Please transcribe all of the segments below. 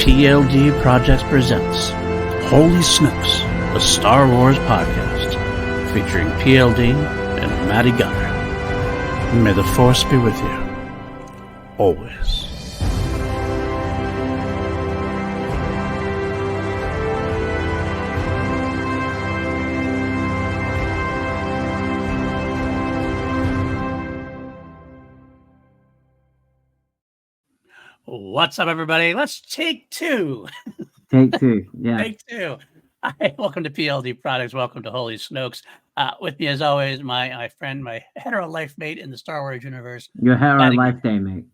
PLD Projects presents Holy Snokes, a Star Wars podcast featuring PLD and Matty Gunner. May the Force be with you, always. What's up, everybody? Let's take two. Take two, yeah. Take two. Hi, welcome to PLD Projects. Welcome to Holy Snokes. With me, as always, my friend, my hetero life mate in the Star Wars universe. Your hetero life day mate.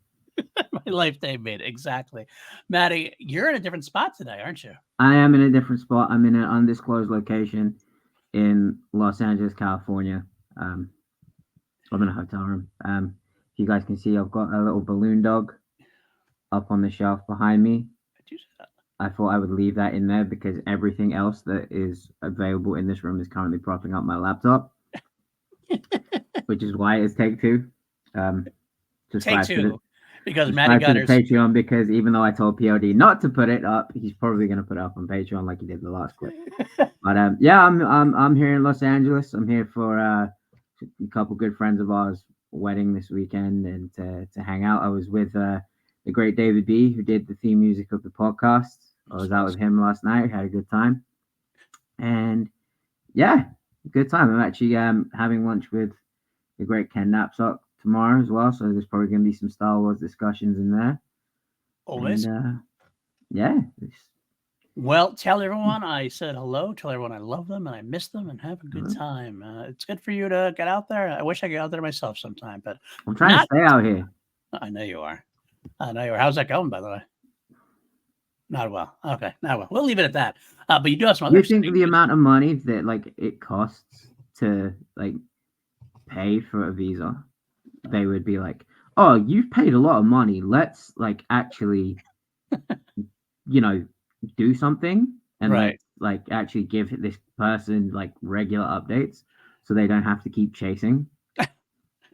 My life day mate, exactly. Matty, you're in a different spot today, aren't you? I am in a different spot. I'm in an undisclosed location in Los Angeles, California. I'm in a hotel room. If you guys can see, I've got a little balloon dog up on the shelf behind me. I thought I would leave that in there because everything else that is available in this room is currently propping up my laptop, which is why it's take two. Take two, because Matty Gunner's Patreon, because even though I told PLD not to put it up, he's probably going to put it up on Patreon like he did the last clip. But yeah, I'm here in Los Angeles. I'm here for a couple good friends of ours' wedding this weekend and to hang out. I was with the great David B, who did the theme music of the podcast. I was out with him last night, had a good time. And yeah, good time. I'm actually having lunch with the great Ken Knapsack tomorrow as well. So there's probably going to be some Star Wars discussions in there. always. And, yeah. Well, tell everyone I said hello. Tell everyone I love them and I miss them and have a good time. It's good for you to get out there. I wish I could get out there myself sometime, but I'm trying to stay out here. I know you are. How's that going, by the way? Not well. Okay, not well. We'll leave it at that. But you do have some other. You think the amount of money that it costs to pay for a visa, they would be like, "Oh, you've paid a lot of money. Let's actually, do something and right. Actually give this person regular updates so they don't have to keep chasing."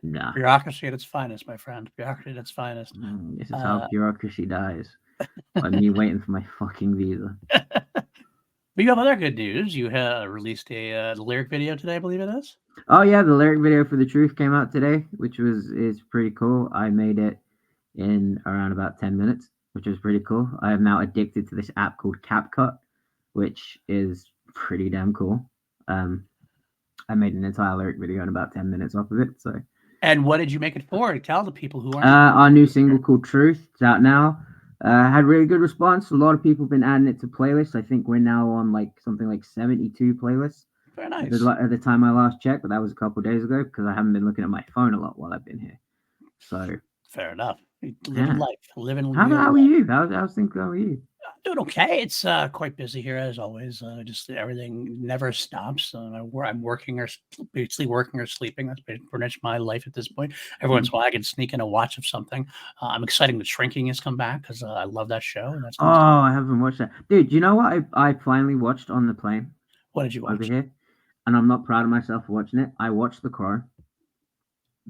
Nah. Bureaucracy at its finest, my friend. Bureaucracy at its finest. This is how bureaucracy dies. By me waiting for my fucking visa. But you have other good news. You have released a lyric video today, I believe it is. Oh yeah, the lyric video for The Truth came out today, which is pretty cool. I made it in around about 10 minutes, which was pretty cool. I am now addicted to this app called CapCut, which is pretty damn cool. I made an entire lyric video in about 10 minutes off of it. So. And what did you make it for? Tell the people who aren't. Our new single called Truth. It's out now. Had really good response. A lot of people have been adding it to playlists. I think we're now on something like 72 playlists. Very nice. At the time I last checked, but that was a couple of days ago because I haven't been looking at my phone a lot while I've been here. So fair enough. Living life. How are you? How's things going with you? Doing okay. It's quite busy here as always. Just everything never stops. I'm working or basically working or sleeping. That's pretty much my life at this point. Every once in a while, I can sneak in a watch of something. I'm excited that Shrinking has come back because I love that show. And that's I haven't watched that, dude. You know what? I finally watched on the plane. What did you watch over here? And I'm not proud of myself for watching it. I watched The Crow.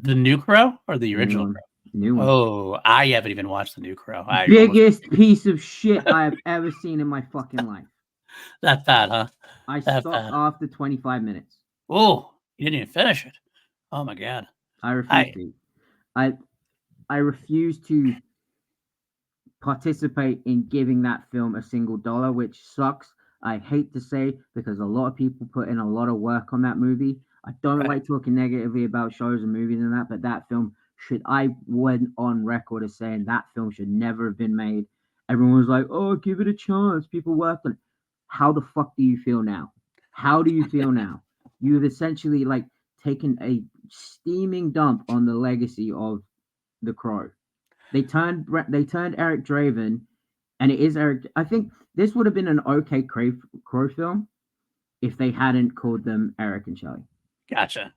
The new Crow or the original Crow? New one. Oh, I haven't even watched the new Crow. Biggest piece of shit I have ever seen in my fucking life. That bad, huh? I stopped after 25 minutes. Oh, you didn't even finish it. Oh my god. I refuse to. I refuse to participate in giving that film a single dollar, which sucks. I hate to say because a lot of people put in a lot of work on that movie. I don't like talking negatively about shows and movies and that, but that film I went on record as saying that film should never have been made. Everyone was like, "Oh, give it a chance. People worked on it." How the fuck do you feel now? How do you feel now? You've essentially taken a steaming dump on the legacy of The Crow. They turned Eric Draven, and it is Eric. I think this would have been an okay Crow film if they hadn't called them Eric and Shelley. Gotcha.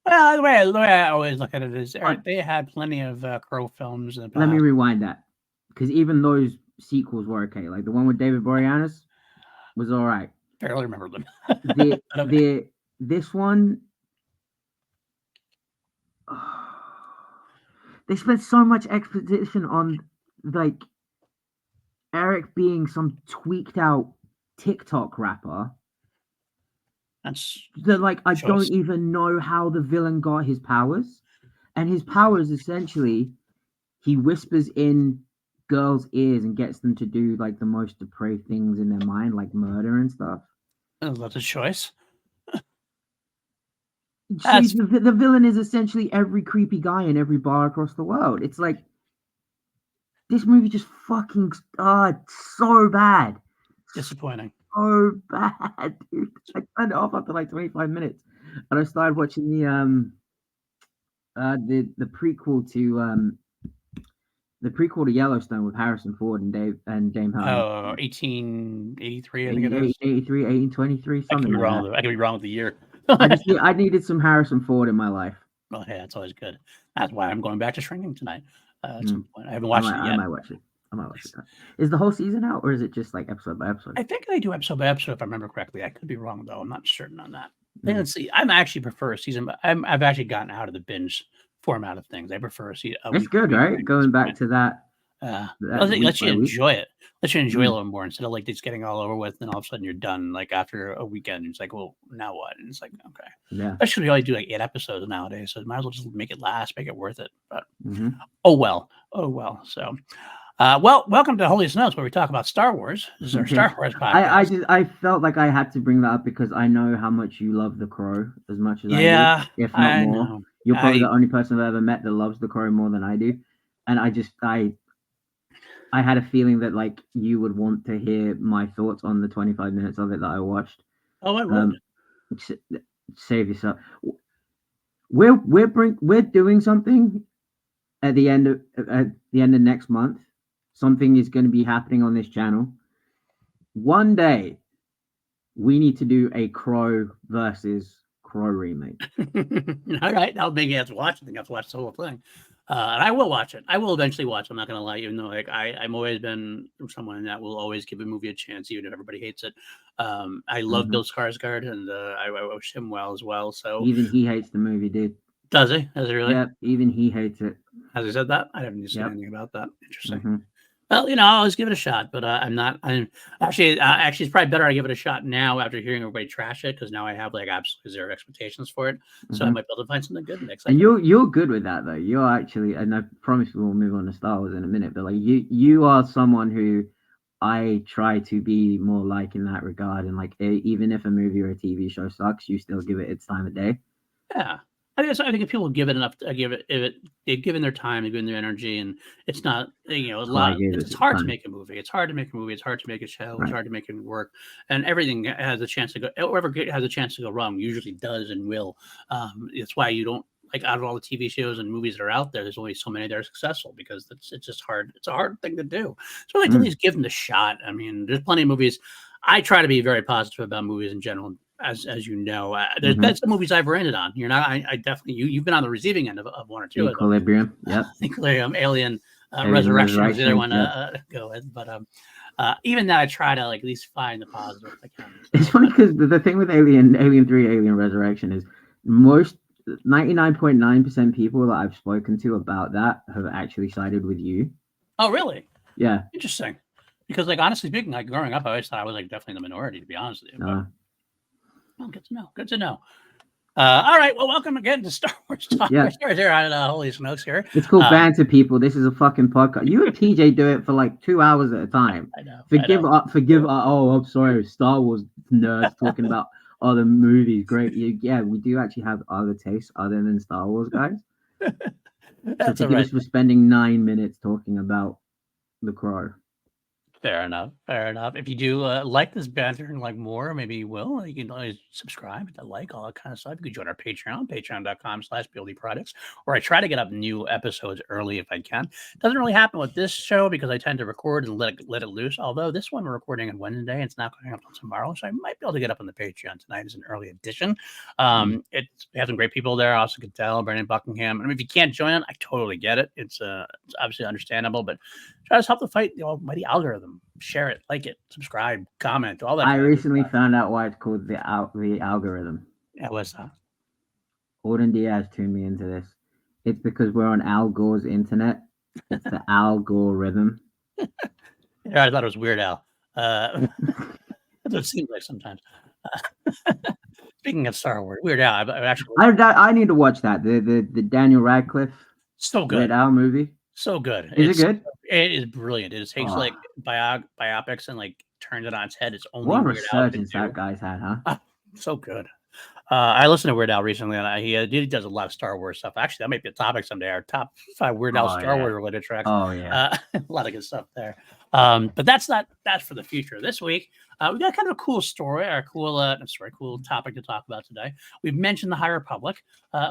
Well, the way I always look at it is they had plenty of Crow films. In the past. Let me rewind that, because even those sequels were okay. Like the one with David Boreanaz was all right. Barely remember them. This one, they spent so much exposition on Eric being some tweaked out TikTok rapper. That's That like I choice. don't even know how the villain got his powers. And his powers essentially he whispers in girls' ears and gets them to do like the most depraved things in their mind, like murder and stuff. That's a choice. So That's the villain is essentially every creepy guy in every bar across the world. It's like this movie just fucking it's so bad. disappointing. So bad, dude. I turned it off after like 25 minutes. And I started watching the prequel to Yellowstone with Harrison Ford and James Harden. 1883, I think it is. 1883, 1823, I could something be like wrong. that. I could be wrong with the year. I needed some Harrison Ford in my life. Well, hey, that's always good. That's why I'm going back to Shrinking tonight. At Mm. some point, I haven't watched it yet. I might watch it. I might watch it. Is the whole season out, or is it just like episode by episode? I think they do episode by episode, if I remember correctly. I could be wrong though. I'm not certain on that. Let's see. I'm actually prefer a season, but I've actually gotten out of the binge format of things. I prefer a It's week. good, right? Going back to that week Let you by week. enjoy it. Let you enjoy a little more instead of like just getting all over with, and all of a sudden you're done. Like after a weekend, it's like, well, now what? And it's like, okay, Yeah. especially we only do like 8 episodes nowadays, so might as well just make it last, make it worth it. But Mm-hmm. oh well. So, well, welcome to Holy Snokes, where we talk about Star Wars. This is our Star Wars podcast. I felt like I had to bring that up because I know how much you love The Crow as much as I Yeah, do, if not I more. know. You're probably the only person I've ever met that loves The Crow more than I do, and I had a feeling that like you would want to hear my thoughts on the 25 minutes of it that I watched. Oh, I would. Save yourself. We're doing something at the end of next month. Something is going to be happening on this channel. One day, we need to do a Crow versus Crow remake. All right, I'll maybe have to watch. I think I have to watch the whole thing, and I will watch it. I will eventually watch. I'm not going to lie, even though like I'm always been someone that will always give a movie a chance, even if everybody hates it. I love Bill Skarsgård, and I wish him well as well. So even he hates the movie, dude. Does he? Does he really? Yep, even he hates it. Has he said that? I haven't seen anything about that. Interesting. Mm-hmm. Well, I'll always give it a shot, but I'm actually it's probably better I give it a shot now after hearing everybody trash it, because now I have like absolutely zero expectations for it. So I might be able to find something good next. And you're good with that though. You're actually, and I promise we'll move on to Star Wars in a minute, but like you are someone who I try to be more like in that regard, and like even if a movie or a TV show sucks, you still give it its time of day. Yeah. I think if people give it enough, if they've given their time, they've given their energy, and it's not, a lot. It's hard to make a movie. It's hard to make a movie. It's hard to make a show. Right. It's hard to make it work, and everything has a chance to go. Whatever has a chance to go wrong usually does and will. It's why you don't like out of all the TV shows and movies that are out there. There's only so many that are successful because it's just hard. It's a hard thing to do. So I like to at least give them the shot. I mean, there's plenty of movies. I try to be very positive about movies in general. As you know, there's been some movies I've rented on. You're not. I definitely you've been on the receiving end of one or two. Equilibrium. Yep. Equilibrium, Alien Resurrection is the other one go with. But even that, I try to like at least find the positive if I can. It's funny because the thing with Alien 3, Alien Resurrection is most 99.9% people that I've spoken to about that have actually sided with you. Oh, really? Yeah. Interesting. Because like honestly speaking, like growing up, I always thought I was like definitely the minority, to be honest with you. But, well, good to know. Good to know. All right. Well, welcome again to Star Wars Talk. Yeah. We're here on Holy Snokes here. It's called banter, people. This is a fucking podcast. You and PJ do it for like 2 hours at a time. I know. Forgive. Oh, I'm sorry. Star Wars nerds talking about other movies. Great. Yeah, we do actually have other tastes other than Star Wars, guys. So forgive us for spending 9 minutes talking about The Crow. Fair enough. If you do like this banter and like more, maybe you will. You can always subscribe, hit that like, all that kind of stuff. You can join our Patreon, patreon.com/PLD Projects, where I try to get up new episodes early if I can. Doesn't really happen with this show because I tend to record and let it loose. Although this one we're recording on Wednesday, and it's not going up until tomorrow, so I might be able to get up on the Patreon tonight as an early edition. We have some great people there. Austin Cattell, Brandon Buckingham. I mean, if you can't join it, I totally get it. It's obviously understandable, but try to help the fight the almighty algorithm. Share it, like it, subscribe, comment, all that. I recently found out why it's called the algorithm. Yeah, what's that? Auden Diaz tuned me into this. It's because we're on Al Gore's internet. It's the algorithm. Yeah, I thought it was Weird Al. That's what it seems like sometimes. Speaking of Star Wars, Weird Al, I actually I need to watch that. The Daniel Radcliffe so Weird good. Al movie. So good. Is it good? It is brilliant. It takes Oh, like biopics and like turns it on its head. It's only what a Weird Al can resurgence do. that guy's had, huh? Ah, so good. I listened to Weird Al recently, and he does a lot of Star Wars stuff. Actually, that might be a topic someday. Our top 5 Weird Al Oh Star yeah. Wars related tracks. Oh yeah. A lot of good stuff there. But that's for the future. This week, we got kind of a cool story, or cool topic to talk about today. We've mentioned the High Republic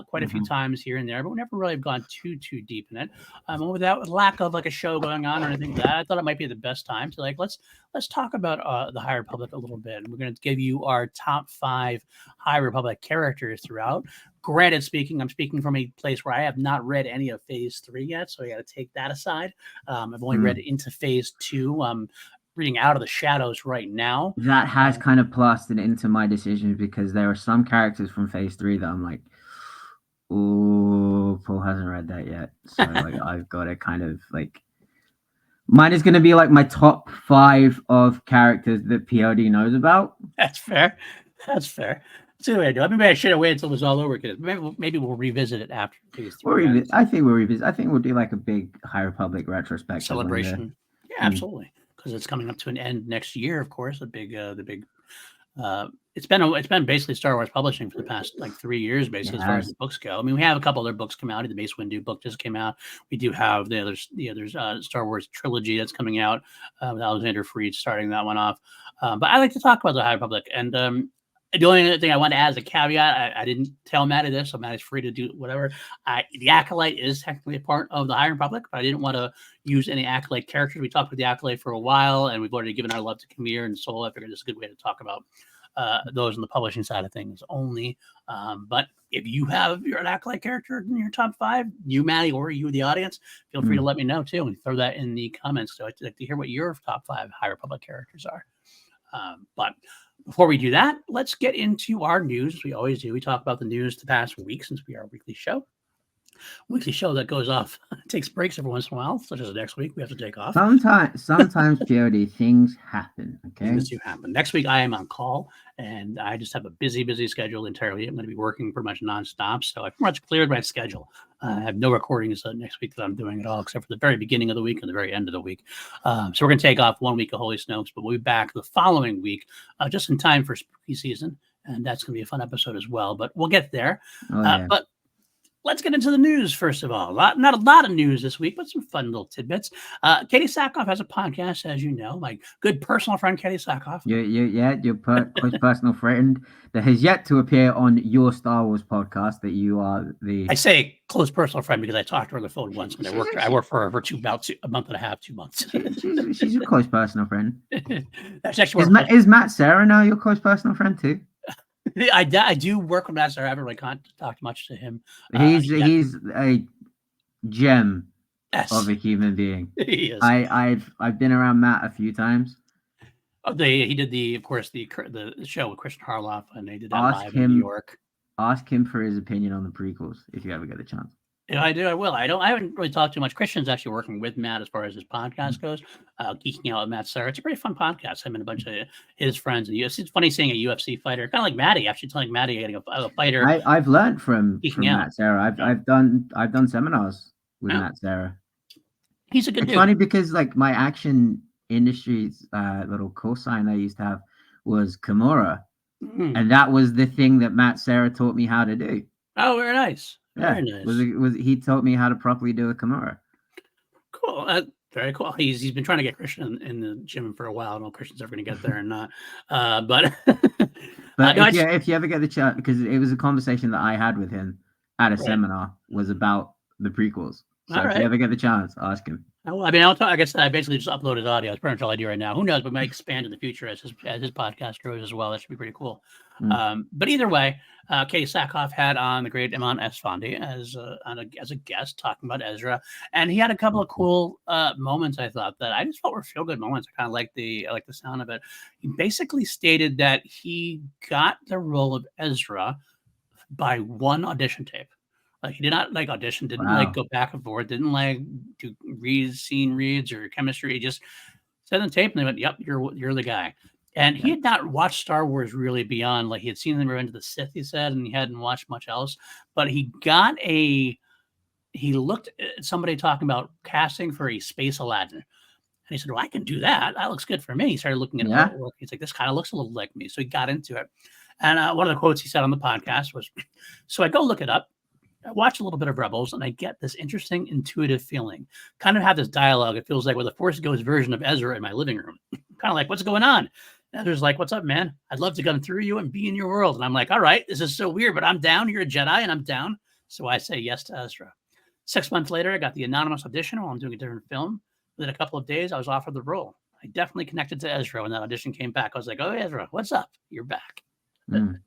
quite a few times here and there, but we never really have gone too deep in it. And without lack of like a show going on or anything like that, I thought it might be the best time to let's talk about the High Republic a little bit. And we're going to give you our top 5 High Republic characters throughout. Granted, I'm speaking from a place where I have not read any of Phase 3 yet, so I got to take that aside. I've only read into Phase 2. I'm reading Out of the Shadows right now. That has kind of plastered into my decisions because there are some characters from Phase 3 that I'm like, oh, Paul hasn't read that yet. So like I've got to kind of like mine is going to be like my top 5 of characters that PLD knows about. That's fair. That's fair. See what I do. Maybe I should have waited until it was all over. Maybe we'll revisit it after Phase 3. I think we'll revisit. I think we'll do like a big High Republic retrospective celebration. Yeah, absolutely. Because it's coming up to an end next year, of course. The big. It's been basically Star Wars publishing for the past like 3 years, basically, as far as the books go. I mean, we have a couple other books come out. The Mace Windu book just came out. We do have the other Star Wars trilogy that's coming out with Alexander Freed starting that one off. But I like to talk about the High Republic, and the only other thing I want to add as a caveat, I didn't tell Matty this, so Matty's free to do whatever. The Acolyte is technically a part of the High Republic, but I didn't want to use any Acolyte characters. We talked with the Acolyte for a while, and we've already given our love to Kamir and Sol. I figured this is a good way to talk about those on the publishing side of things only. But if you're an Acolyte character in your top 5, you, Matty, or you, the audience, feel free to let me know too, and throw that in the comments. So I'd like to hear what your top 5 High Republic characters are. But before we do that, let's get into our news, as we always do. We talk about the news the past week since we are a weekly show. That goes off, takes breaks every once in a while, such as next week we have to take off. Sometimes PLD things happen. Okay, things do happen. Next week I am on call, and I just have a busy schedule entirely. I'm going to be working pretty much nonstop, so I've pretty much cleared my schedule. I have no recordings next week that I'm doing at all, except for the very beginning of the week and the very end of the week. So we're going to take off 1 week of Holy Snokes, but we'll be back the following week, just in time for spooky season, and that's going to be a fun episode as well. But we'll get there. But let's get into the news, first of all. Not a lot of news this week, but some fun little tidbits. Katie Sackhoff has a podcast, as you know. My good personal friend, Katie Sackhoff. Your close personal friend that has yet to appear on your Star Wars podcast. That you are the. I say close personal friend because I talked to her on the phone once, and I worked for her for about a month and a half, 2 months. She's a close personal friend. That's actually is Matt Sarah now your close personal friend too? I do work with Matt Sarah. I haven't really talked much to him. He's a gem yes. of a human being. He is. I've been around Matt a few times. He did the show with Christian Harloff, and they did that live in New York. Ask him for his opinion on the prequels if you ever get a chance. If I do, I will. I haven't really talked too much. Christian's actually working with Matt as far as his podcast goes. Geeking Out with Matt Sarah. It's a pretty fun podcast. Him and a bunch of his friends in the UFC. It's funny seeing a UFC fighter, kind of like Matty. Actually, telling Matty getting a fighter. I've learned from Matt Sarah. I've done seminars with Matt Sarah. He's a good dude. It's funny because like my action industry's little call sign I used to have was Kimura, and that was the thing that Matt Sarah taught me how to do. Oh, very nice. Yeah, very nice. He taught me how to properly do a Kimura. Cool. Very cool. He's been trying to get Christian in the gym for a while. I don't know if Christian's ever going to get there or not. But if you ever get the chance, because it was a conversation that I had with him at a seminar, was about the prequels. So if you ever get the chance, ask him. I mean, I guess I basically just uploaded audio. That's pretty much all I do right now. Who knows? But might expand in the future as his podcast grows as well. That should be pretty cool. But either way, Katie Sackhoff had on the great Iman Esfandi as a guest talking about Ezra, and he had a couple of cool moments. I thought that I just felt were feel good moments. I kind of like the sound of it. He basically stated that he got the role of Ezra by one audition tape. Like he did not audition, didn't go back and forth, didn't do scene reads or chemistry. He just sent the tape, and they went, "Yep, you're the guy." And he Yeah. had not watched Star Wars really beyond, like, he had seen the Revenge of the Sith, he said, and he hadn't watched much else. But he looked at somebody talking about casting for a space Aladdin. And he said, "Well, I can do that. That looks good for me." He started looking at Yeah. artwork. He's like, "This kind of looks a little like me." So he got into it. And one of the quotes he said on the podcast was, "So I go look it up. I watch a little bit of Rebels, and I get this interesting, intuitive feeling. Kind of have this dialogue. It feels like with a Force Ghost version of Ezra in my living room. Kind of like, what's going on?" And Ezra's like, "What's up, man? I'd love to come through you and be in your world." And I'm like, "All right, this is so weird, but I'm down. You're a Jedi, and I'm down." So I say yes to Ezra. 6 months later, I got the anonymous audition while I'm doing a different film. Within a couple of days, I was offered the role. I definitely connected to Ezra when that audition came back. I was like, "Oh, Ezra, what's up? You're back." Mm.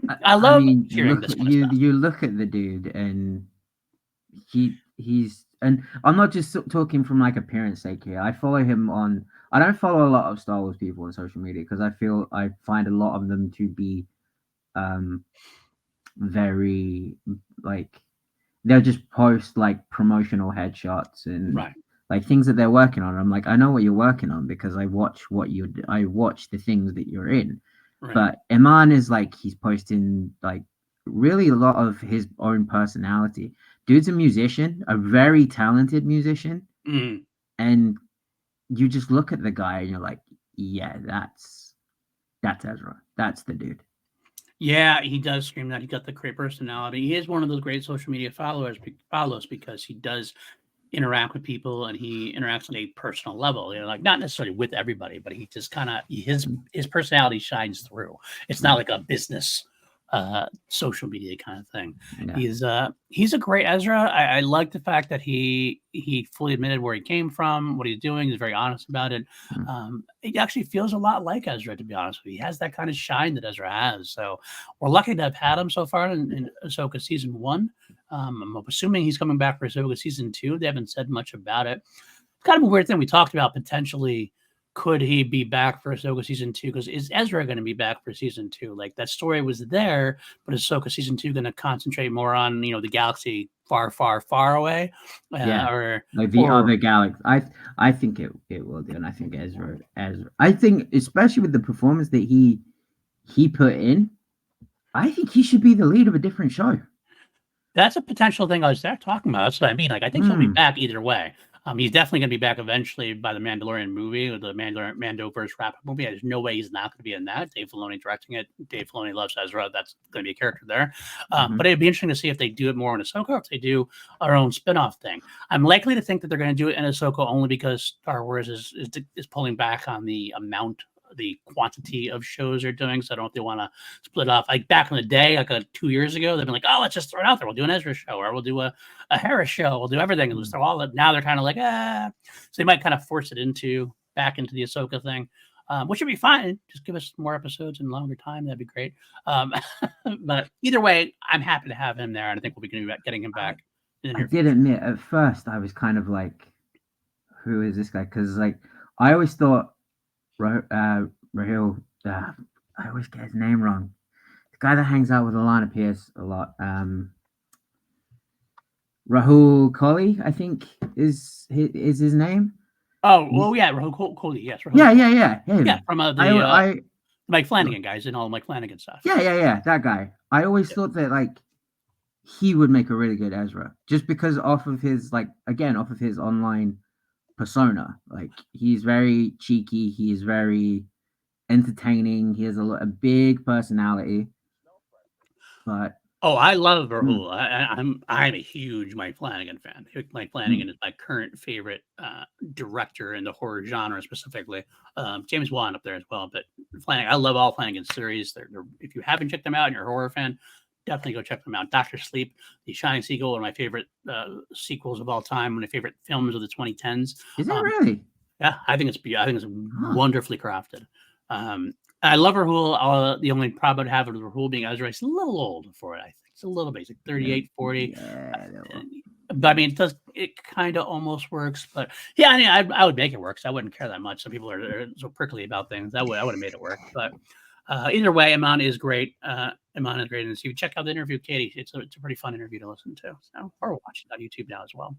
I I love mean, hearing this kind of stuff. you look at the dude, and he's and I'm not just talking from like appearance sake here. I follow him on. I don't follow a lot of Star Wars people on social media because I find a lot of them to be um very like they'll just post like promotional headshots and Right, like things that they're working on. I'm like, I know what you're working on because I watch the things that you're in. right. But Iman is like he's posting like really a lot of his own personality. Dude's a musician, a very talented musician, Mm. and you just look at the guy and you're like, yeah, that's Ezra. That's the dude. Yeah, he does scream that. He got the great personality. He is one of those great social media follows because he does interact with people and he interacts on a personal level. You know, like not necessarily with everybody, but he just kind of his personality shines through. It's not Mm, like a business social media kind of thing. yeah. He's a great Ezra. I like the fact that he fully admitted where he came from, what he's doing. He's very honest about it. Mm. He actually feels a lot like Ezra, to be honest with you. He has that kind of shine that Ezra has. So we're lucky to have had him so far in Ahsoka season 1. I'm assuming he's coming back for Ahsoka season 2. They haven't said much about it. It's kind of a weird thing. We talked about potentially could he be back for Ahsoka season 2? Because is Ezra going to be back for season 2? Like that story was there, but is Ahsoka season 2 going to concentrate more on the galaxy far, far, far away, Yeah. or Like the or other galaxy. I think it will do, and I think Ezra. I think especially with the performance that he put in, I think he should be the lead of a different show. that's a potential thing I was there talking about. That's what I mean. Like, I think he'll be Hmm. back either way. He's definitely going to be back eventually by the Mandalorian movie or the Mando versus wrap up movie. There's no way he's not going to be in that. Dave Filoni directing it. Dave Filoni loves Ezra. That's going to be a character there. Hmm. But it'd be interesting to see if they do it more in Ahsoka or if they do our own spin-off thing. I'm likely to think that they're going to do it in Ahsoka only because Star Wars is pulling back on the quantity of shows they're doing. So I don't know if they want to split off. Like back in the day, like 2 years ago, they've been like, "Oh, let's just throw it out there. We'll do an Ezra show, or we'll do a Harris show. We'll do everything." And just throw all. Now they're kind of like, ah. So they might kind of force it back into the Ahsoka thing, which would be fine. Just give us more episodes and longer time. That'd be great. Um, but either way, I'm happy to have him there, and I think we'll be getting him back in the I near did future. admit at first I was kind of like, who is this guy? Because like I always thought Rahil. I always get his name wrong. The guy that hangs out with Alana Pierce a lot. Rahul Kohli, I think is his name. Oh, He's well, yeah, Rahul Kohli. Yes, Rahul yeah, Kohli. yeah, yeah, Yeah, him. from I I Mike Flanagan guys and all Mike Flanagan stuff. yeah, yeah, yeah, that guy. I always Yeah. thought that like he would make a really good Ezra, just because off of his like again off of his online persona. Like he's very cheeky, he's very entertaining, he has a big personality. But Oh, I love mm, Rahul. I'm a huge Mike Flanagan fan. Mike mm, Flanagan is my current favorite director in the horror genre, specifically. James Wan up there as well, but Flanagan. I love all Flanagan's series. If you haven't checked them out and you're a horror fan, definitely go check them out. Doctor Sleep, The Shining Sequel, one of my favorite sequels of all time. One of my favorite films of the 2010s. is it Um, really? yeah, I think it's Huh. wonderfully crafted. I love Rahul. The only problem I'd have with Rahul being Ezra, he's a little old for it. I think it's a little bit. He's like 38, 40. Yeah. But I mean, it kind of almost works. But yeah, I mean, I would make it work. So I wouldn't care that much. Some people are so prickly about things. I would have made it work. But either way, Iman is great. Iman is great. And so you check out the interview with Katie. It's a pretty fun interview to listen to. So or watch it on YouTube now as well.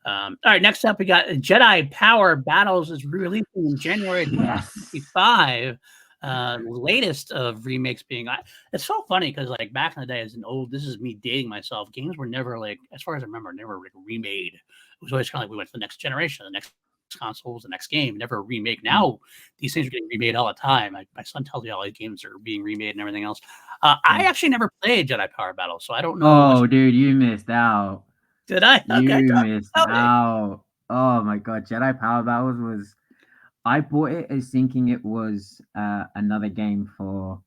All right, next up we got Jedi Power Battles is releasing in January 2025. Latest of remakes being. It's so funny because like back in the day, this is me dating myself. Games were never like, as far as I remember, never like remade. It was always kind of like we went to the next generation, the next consoles, the next game, never a remake. Now these things are getting remade all the time. My son tells me all these games are being remade and everything else. I actually never played Jedi Power Battle, so I don't know. Oh, dude, you missed out. Did I? Okay, You missed tell me. out. Oh my god, Jedi Power Battles was. I bought it as thinking it was another game for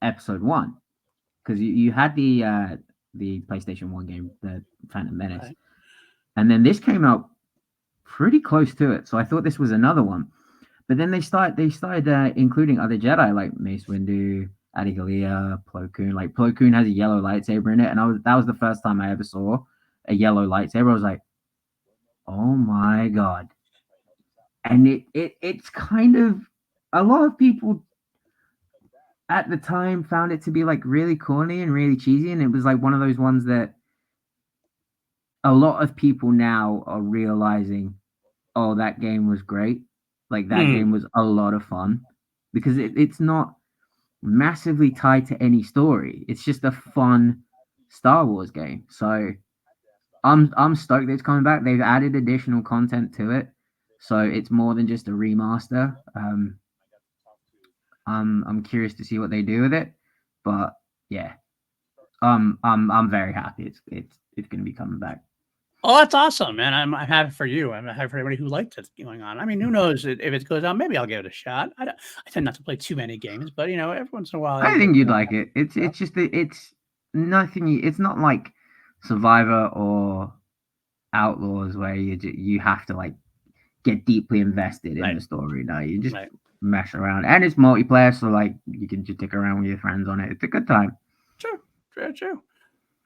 Episode 1 because you had the PlayStation 1 game, the Phantom Menace, Right. and then this came out pretty close to it. So I thought this was another one, but then they started including other Jedi like Mace Windu, Adi Gallia, Plo Koon. Like Plo Koon has a yellow lightsaber in it, and that was the first time I ever saw a yellow lightsaber. I was like, oh my god. And it's kind of, a lot of people at the time found it to be like really corny and really cheesy, and it was like one of those ones that a lot of people now are realizing, oh, that game was great, like that game was a lot of fun, because it's not massively tied to any story. It's just a fun Star Wars game. So I'm stoked that it's coming back. They've added additional content to it, so it's more than just a remaster. I'm curious to see what they do with it, but yeah, I'm very happy it's going to be coming back. Oh, that's awesome, man! I'm happy for you. I'm happy for everybody who liked it going on. I mean, who knows if it goes on? Maybe I'll give it a shot. I tend not to play too many games, but every once in a while, I think you'd like it. It's just that it's nothing. It's not like Survivor or Outlaws where you have to like get deeply invested in the story. No, you just mess around, and it's multiplayer, so like you can just dick around with your friends on it. It's a good time. True.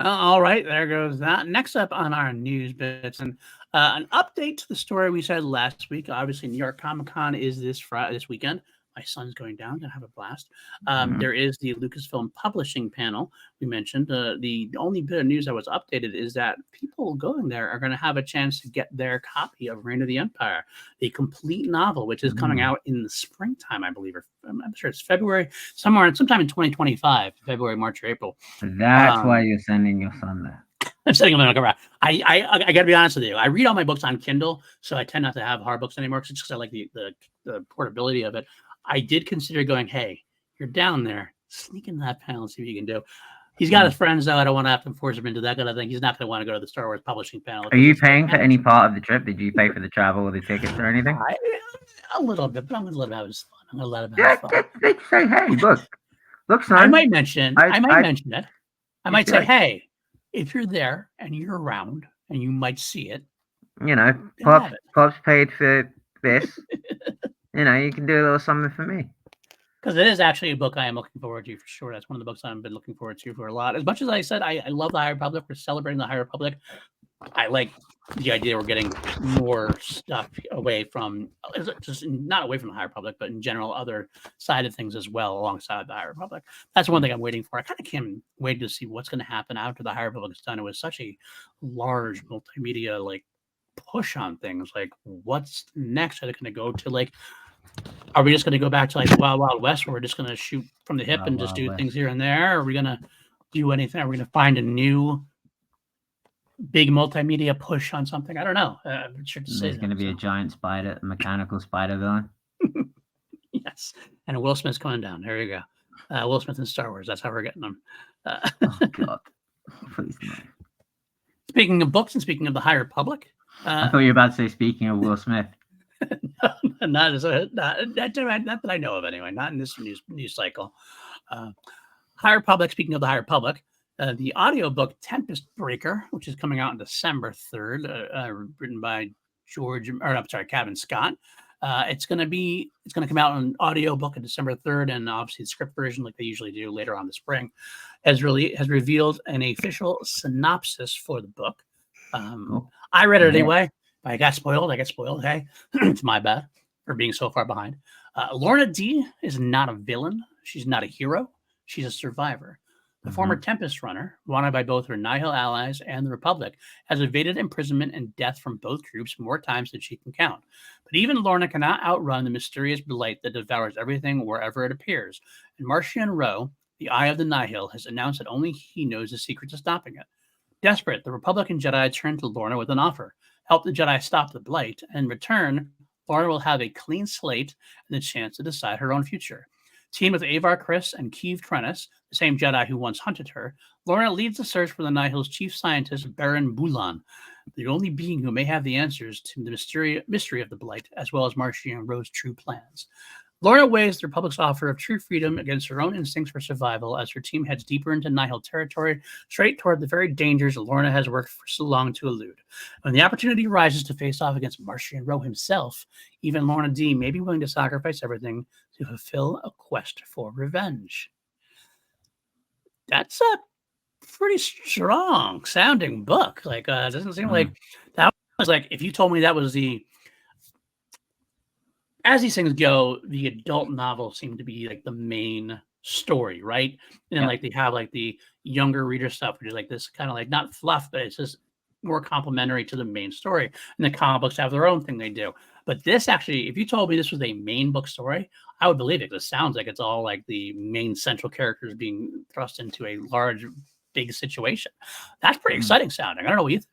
All right, there goes that. Next up on our news bits, and an update to the story we said last week. Obviously, New York Comic Con is this weekend. My son's going down, gonna have a blast. There is the Lucasfilm Publishing panel we mentioned. The only bit of news that was updated is that people going there are going to have a chance to get their copy of Reign of the Empire, the complete novel, which is coming out in the springtime, I believe, or I'm sure it's February, sometime in 2025, February, March, or April. That's why you're sending your son there. I'm sending him around. I got to be honest with you. I read all my books on Kindle, so I tend not to have hard books anymore just because I like the portability of it. I did consider going, hey, you're down there, sneak into that panel and see what you can do. He's got his friends, though. I don't want to have to force him into that kind of thing. He's not going to want to go to the Star Wars Publishing panel. Are you paying for any part of the trip? Did you pay for the travel or the tickets or anything? A little bit, but I'm going to let him have his fun. I'm going to let him have his fun. They say, hey, look, son. I might mention it. I might say, hey, if you're there and you're around and you might see it, Pops paid for this. You can do a little something for me. Because it is actually a book I am looking forward to for sure. That's one of the books I've been looking forward to for a lot. As much as I said I love the High Republic, we're celebrating the High Republic. I like the idea we're getting more stuff away from, just not away from the High Republic, but in general, other side of things as well alongside the High Republic. That's one thing I'm waiting for. I kind of can't wait to see what's going to happen after the High Republic is done. It was such a large multimedia push on things. Like, what's next? Are they going to go to are we just going to go back to the Wild Wild West where we're just going to shoot from the hip and just do things here and there? Are we going to do anything? Are we going to find a new big multimedia push on something? I don't know. I'm sure to say there's going to be a giant spider, a mechanical spider villain. Yes. And Will Smith's coming down. There you go. Will Smith in Star Wars. That's how we're getting them. Oh, God. Please no. Speaking of books and speaking of the High Republic. I thought you were about to say, speaking of Will Smith. Not that I know of anyway, not in this news cycle. High Republic, speaking of the High Republic, the audiobook Tempest Breaker, which is coming out on December 3rd, written by Kevin Scott. It's going to come out on audiobook on December 3rd, and obviously the script version, like they usually do later on the spring, has revealed an official synopsis for the book. Cool. I read it anyway. I got spoiled. Hey, it's my bad for being so far behind. Lorna D is not a villain. She's not a hero. She's a survivor. The former Tempest runner, wanted by both her Nihil allies and the Republic, has evaded imprisonment and death from both groups more times than she can count. But even Lorna cannot outrun the mysterious blight that devours everything wherever it appears, and Marcian Ro, the Eye of the Nihil, has announced that only he knows the secret to stopping it. Desperate, the Republican Jedi turn to Lorna with an offer. Help the Jedi stop the blight, and in return, Lorna will have a clean slate and the chance to decide her own future. Teamed with Avar Kriss and Keeve Trennis, the same Jedi who once hunted her, Lorna leads the search for the Nihil's chief scientist, Baron Bulan, the only being who may have the answers to the mystery of the Blight, as well as Marcian Ro's true plans. Lorna weighs the Republic's offer of true freedom against her own instincts for survival as her team heads deeper into Nihil territory, straight toward the very dangers Lorna has worked for so long to elude. When the opportunity arises to face off against Marcian Ro himself, even Lorna D may be willing to sacrifice everything to fulfill a quest for revenge. That's a pretty strong sounding book. Like, it doesn't seem like that was like, if you told me that was as these things go, the adult novel seemed to be like the main story, right? And then like they have like the younger reader stuff, which is like this kind of like not fluff, but it's just more complementary to the main story. And the comic books have their own thing they do. But this actually, if you told me this was a main book story, I would believe it. It sounds like it's all like the main central characters being thrust into a large, big situation. That's pretty exciting sounding. I don't know what you think.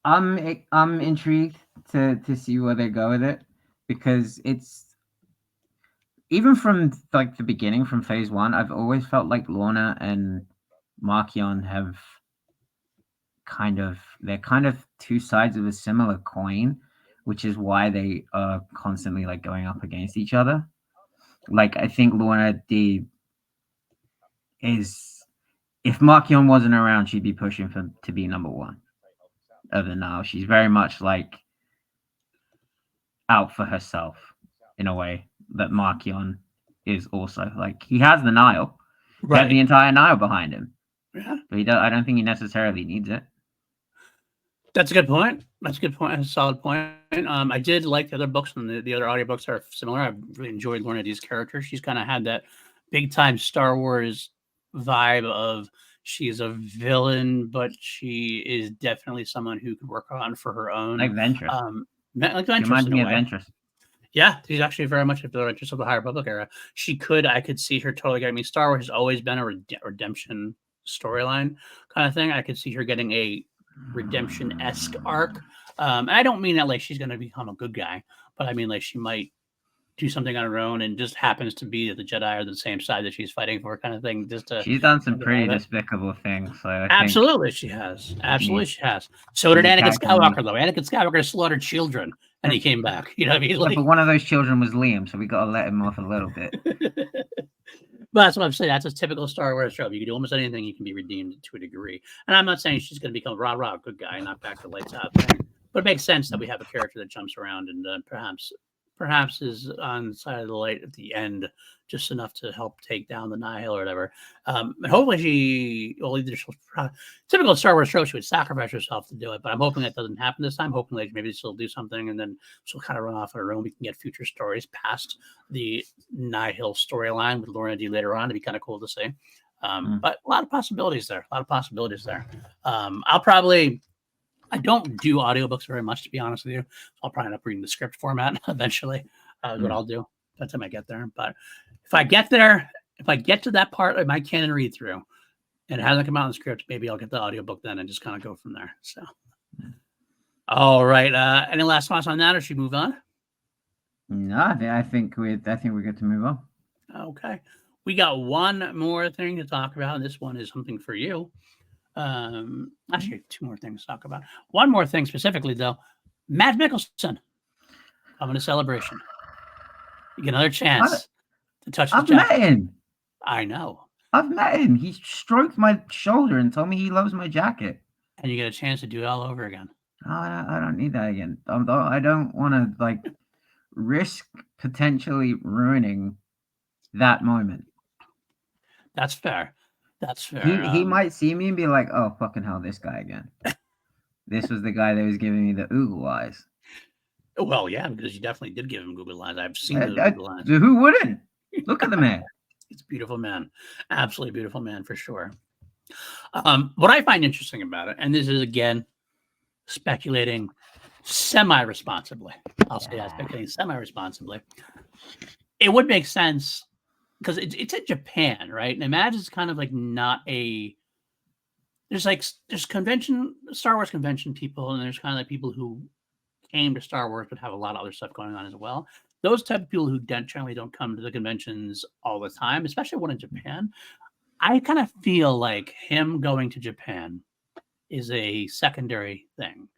I'm intrigued to see where they go with it, because it's even from like the beginning, from phase 1, I've always felt like Lorna and Marcion have they're kind of two sides of a similar coin, which is why they are constantly like going up against each other. Like, I think Lorna D is, if Marcion wasn't around, she'd be pushing to be number 1 of the Nile. She's very much like out for herself in a way that Marcion is also. Like, he has the Nile, right? He has the entire Nile behind him, but I don't think he necessarily needs it. That's a good point. That's a good point. That's a solid point. I did like the other books, and the other audiobooks are similar. I really enjoyed Lorna D's character. She's kind of had that big time Star Wars vibe of she's a villain, but she is definitely someone who could work on for her own. Like Ventress. Like Ventress. She reminds me of Ventress. Yeah, she's actually very much of the Ventress of the High Republic era. I could see her totally getting me. Star Wars has always been a redemption storyline kind of thing. I could see her getting a redemption-esque arc. And I don't mean that like she's going to become a good guy, but I mean like she might do something on her own and just happens to be that the Jedi are the same side that she's fighting for, kind of thing. She's done some pretty despicable things. So absolutely, she has. Absolutely, she has. So did Anakin Skywalker, though. Anakin Skywalker slaughtered children, and he came back. You know what I mean? Like, but one of those children was Liam, so we got to let him off a little bit. But that's what I'm saying. That's a typical Star Wars trope. You can do almost anything, you can be redeemed to a degree. And I'm not saying she's going to become rah-rah, good guy, not back to lights out thing. But it makes sense that we have a character that jumps around and perhaps is on the side of the light at the end, just enough to help take down the Nihil or whatever. And hopefully she will either, typical Star Wars trope, she would sacrifice herself to do it. But I'm hoping that doesn't happen this time. Hoping like maybe she'll do something and then she'll kind of run off on her own. We can get future stories past the Nihil storyline with Lorna D later on. It'd be kind of cool to see. But a lot of possibilities there. I don't do audiobooks very much, to be honest with you. I'll probably end up reading the script format eventually. Is what I'll do by the time I get there. But if I get to that part of my canon read through and it hasn't come out in the script, maybe I'll get the audiobook then and just kind of go from there. So, all right. Any last thoughts on that, or should we move on? No, I think we're good to move on. Okay. We got one more thing to talk about, and this one is something for you. Actually, 2 more things to talk about. One more thing specifically, though. Matt Mikkelsen coming to Celebration. You get another chance to touch the jacket. I've met him. I know. I've met him. He stroked my shoulder and told me he loves my jacket. And you get a chance to do it all over again. No, I don't need that again. I don't want to like risk potentially ruining that moment. That's fair. That's fair. He might see me and be like, "Oh, fucking hell, this guy again." This was the guy that was giving me the oogle eyes. Well, yeah, because you definitely did give him Google eyes. I've seen the Google eyes. Who wouldn't? Look at the man. He's a beautiful man, absolutely beautiful man for sure. What I find interesting about it, and this is again speculating semi-responsibly. I'll say that, speculating semi-responsibly. It would make sense because it's in Japan, right? And imagine it's kind of like not a there's convention Star Wars convention people, and there's kind of like people who came to Star Wars but have a lot of other stuff going on as well. Those type of people who generally don't come to the conventions all the time, especially one in Japan. I kind of feel like him going to Japan is a secondary thing.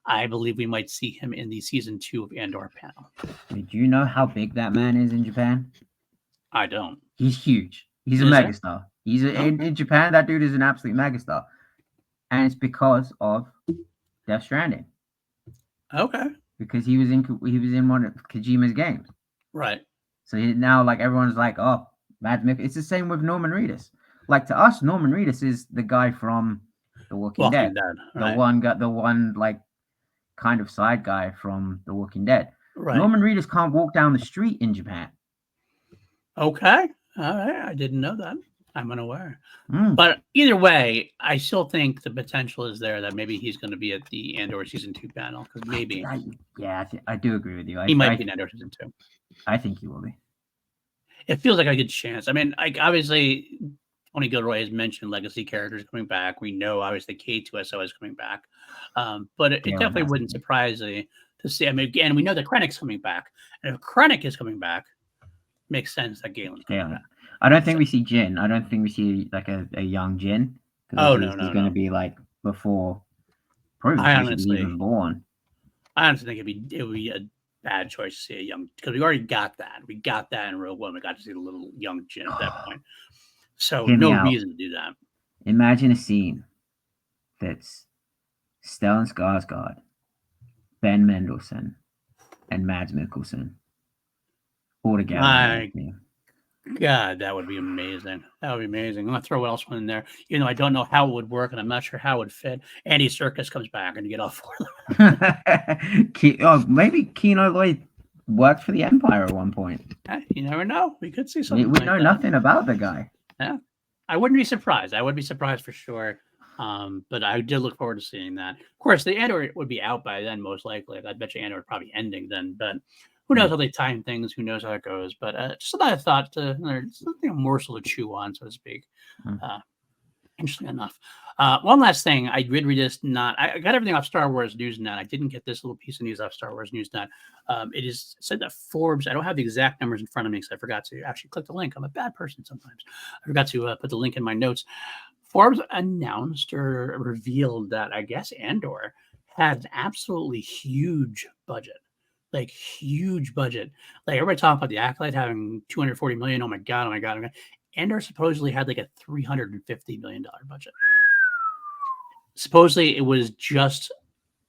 I believe we might see him in the season 2 of Andor panel. Did you know how big that man is in Japan? I don't. He's huge. He's a megastar. In Japan, that dude is an absolute megastar. And it's because of Death Stranding. Okay. Because he was in one of Kojima's games. Right. So now like everyone's like, oh, Mads Mikkelsen. It's the same with Norman Reedus. Like to us, Norman Reedus is the guy from The Walking Dead. Right. The one like kind of side guy from The Walking Dead. Right. Norman Reedus can't walk down the street in Japan. Okay. All right. I didn't know that. I'm unaware. But either way, I still think the potential is there that maybe he's going to be at the Andor season 2 panel because maybe. I do agree with you. He might be in Andor season 2. I think he will be. It feels like a good chance. I mean, like obviously, Tony Gilroy has mentioned legacy characters coming back. We know obviously K2SO is coming back, but it definitely wouldn't surprise me to see. I mean, again, we know that Krennic's coming back, and if Krennic is coming back, makes sense that Galen's coming back. I don't think we see Jin. I don't think we see like a young Jin. Oh no, he's going to be like before. Probably even born. I honestly think it would be a bad choice to see a young because we already got that. We got that in Rogue One. We got to see the little young Jin at that point. So no reason to do that. Imagine a scene that's Stellan Skarsgård, Ben Mendelsohn, and Mads Mikkelsen all together. God, that would be amazing. That would be amazing. I'm going to throw what else in there. Even though I don't know how it would work, and I'm not sure how it would fit. Andy Serkis comes back, and you get all 4 of them. Maybe Keanu Lloyd worked for the Empire at one point. You never know. We could see something. We know nothing about the guy. Yeah, I wouldn't be surprised. I would be surprised for sure. But I did look forward to seeing that. Of course, the Andor would be out by then, most likely. I bet you Andor would probably ending then. But who knows how they time things? Who knows how it goes? But just another thought, something a morsel to chew on, so to speak. Interesting enough. One last thing, I did read this. I got everything off Star Wars Newsnet. I didn't get this little piece of news off Star Wars Newsnet. It said that Forbes. I don't have the exact numbers in front of me because I forgot to actually click the link. I'm a bad person sometimes. I forgot to put the link in my notes. Forbes announced or revealed that I guess Andor had an absolutely huge budget. Like huge budget. Like everybody talking about the Acolyte having $240 million. Oh my god. Andor supposedly had like a $350 million budget. Supposedly it was just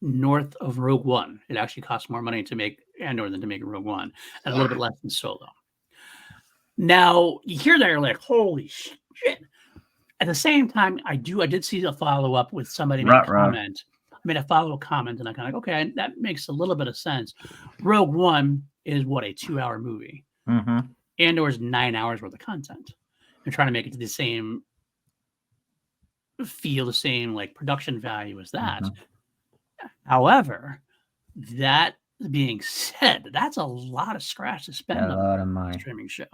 north of Rogue One. It actually cost more money to make Andor than to make Rogue One, and a little bit less than Solo. Now you hear that, you're like, holy shit. At the same time, I did see a follow-up with somebody made a comment. I made a follow-up comment, and I kind of like, okay, that makes a little bit of sense. Rogue One is what, a 2-hour movie. Andor is 9 hours worth of content. They're trying to make it to the same feel, the same like production value as that. However, that being said, that's a lot of scratch to spend on a lot of money streaming show.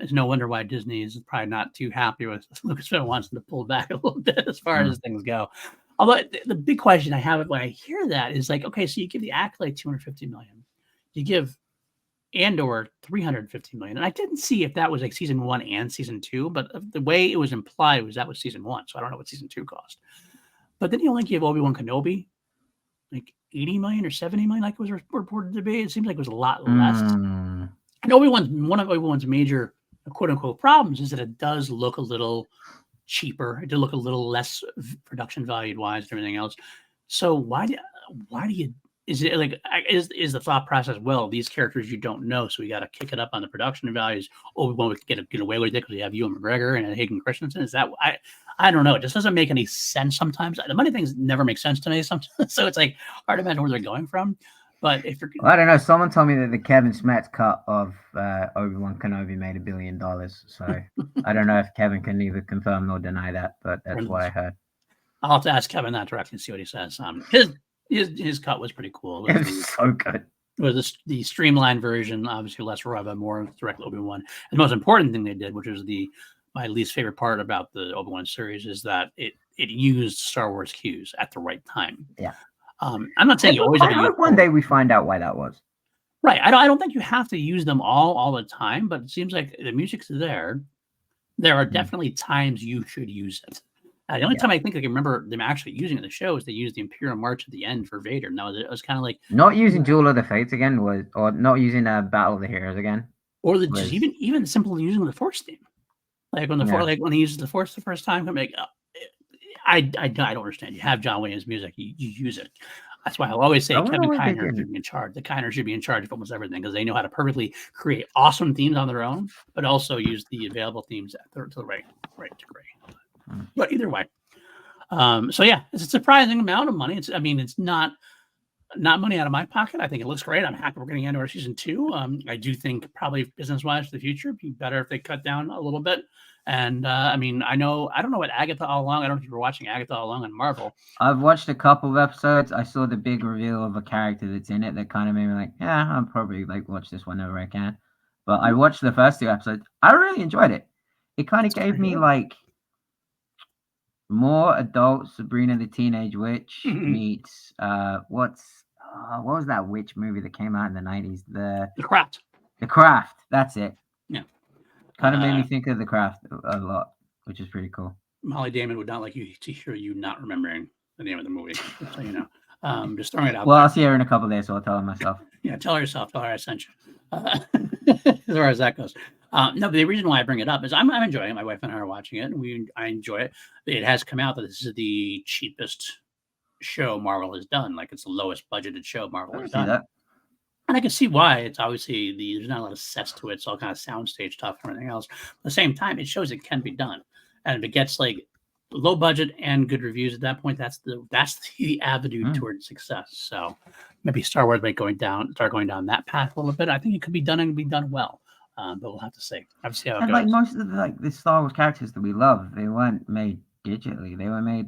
It's no wonder why Disney is probably not too happy with Lucasfilm, wants them to pull back a little bit as far as things go. Although the big question I have when I hear that is like, okay, so you give the Acolyte $250 million, you give Andor $350 million, and I didn't see if that was like season 1 and season 2, but the way it was implied was that was season 1, so I don't know what season 2 cost. But then you only give Obi-Wan Kenobi like $80 million or $70 million, like it was reported to be. It seems like it was a lot less. And one of Obi-Wan's major quote unquote problems is that it does look a little cheaper. It did look a little less production value wise and everything else. So why do you is it like is the thought process, well, these characters you don't know, so we got to kick it up on the production values? Obi-Wan would get away with it because we have Ewan McGregor and Hayden Christensen. Is that I don't know. It just doesn't make any sense sometimes. The money things never make sense to me sometimes. So it's like hard to imagine where they're going from. But if you're, Well, I don't know. Someone told me that the Kevin Smith cut of Obi-Wan Kenobi made $1 billion. So I don't know if Kevin can neither confirm nor deny that, but that's what I heard. I'll have to ask Kevin that directly and see what he says. His cut was pretty cool. It was so good. It was the streamlined version, obviously less Reva, more direct Obi-Wan. And the most important thing they did, which was my least favorite part about the Obi-Wan series, is that it used Star Wars cues at the right time. Yeah. I'm not saying you always have to use one day we find out why that was. Right. I don't think you have to use them all the time, but it seems like the music's there. There are definitely times you should use it. The only time I think I can remember them actually using it in the show is they used the Imperial March at the end for Vader. And it was kind of like not using Duel of the Fates again or not using Battle of the Heroes again, or just even simply using the Force theme, like when when he uses the Force the first time. I'm like, I don't understand. You have John Williams music, you use it. That's why I'll always say Kevin Kiner should be in charge. The Kiner should be in charge of almost everything because they know how to perfectly create awesome themes on their own, but also use the available themes to the right degree. But either way, so yeah, it's a surprising amount of money. It's not money out of my pocket. I think it looks great. I'm happy we're getting Andor season 2. I do think probably business-wise for the future, it'd be better if they cut down a little bit. And I don't know what Agatha All Along. I don't know if you were watching Agatha All Along on Marvel. I've watched a couple of episodes. I saw the big reveal of a character that's in it that kind of made me like, yeah, I'll probably watch this whenever I can. But I watched the first 2 episodes. I really enjoyed it. It kind of gave me more adult Sabrina the Teenage Witch meets what was that witch movie that came out in the 90s? The Craft. The Craft. That's it. Yeah. Kind of made me think of The Craft a lot, which is pretty cool. Molly Damon would not like you to hear you not remembering the name of the movie, so you know. Just throwing it out. Well, I'll see her in a couple of days, so I'll tell her myself. Yeah, tell her yourself. Tell her I sent you. As far as that goes. No, but the reason why I bring it up is I'm enjoying it. My wife and I are watching it, and I enjoy it. It has come out that this is the cheapest show Marvel has done. Like it's the lowest budgeted show Marvel has done. And I can see why. It's obviously there's not a lot of sets to it. It's all kind of soundstage stuff and everything else. At the same time, it shows it can be done. And if it gets low budget and good reviews at that point, that's the avenue towards success. So maybe Star Wars might start going down that path a little bit. I think it could be done and be done well. But we'll have to see. Have to see how it goes. Most of the Star Wars characters that we love, they weren't made digitally. They were made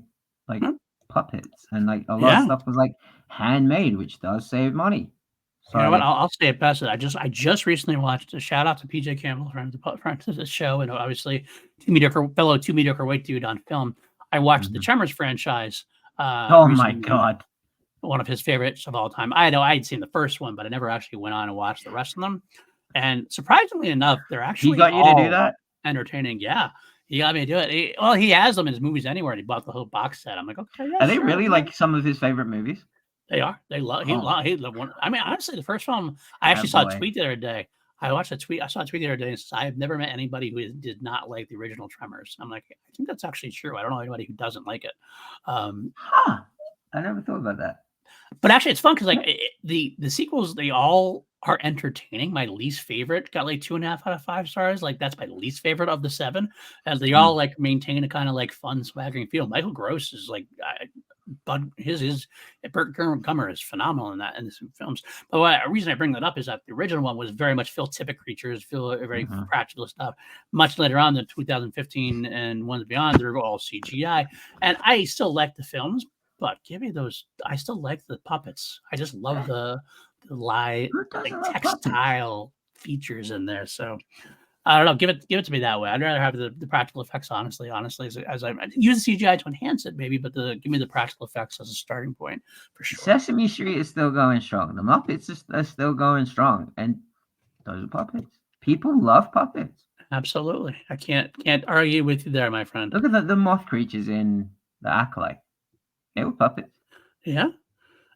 puppets, and a lot of stuff was handmade, which does save money. So, you know what? I'll say it best. I just recently watched a shout out to PJ Campbell, friend of the show, and obviously fellow two mediocre white dude on film. I watched the Tremors franchise. Oh my god! One of his favorites of all time. I know I'd seen the first one, but I never actually went on and watched the rest of them. And surprisingly enough, they're actually he got you to do that. Entertaining. Yeah, he got me to do it. He has them in his movies anywhere. And he bought the whole box set. I'm like, okay. Are they really some of his favorite movies? They are. They love. He loved one. I mean, honestly, the first film. I actually saw a tweet the other day. I saw a tweet the other day and says, I have never met anybody who did not like the original Tremors. I'm like, I think that's actually true. I don't know anybody who doesn't like it. I never thought about that. But actually, it's fun because the sequels, they all are entertaining. My least favorite got 2.5 out of 5 stars. That's my least favorite of the 7, as they all maintain a kind of fun, swaggering feel. Michael Gross is but his Burt Gummer is phenomenal in these films. But the reason I bring that up is that the original one was very much Phil-typic creatures, very practical stuff. Much later on, the 2015 and ones beyond, they're all CGI. And I still like the films, but give me those. I still like the puppets. I just love the textile features in there. So I don't know. Give it to me that way. I'd rather have the practical effects. Honestly, as I use the CGI to enhance it, maybe, but give me the practical effects as a starting point for sure. Sesame Street is still going strong. The Muppets are still going strong, and those are puppets. People love puppets. Absolutely, I can't argue with you there, my friend. Look at the moth creatures in The Acolyte. They were puppets. Yeah,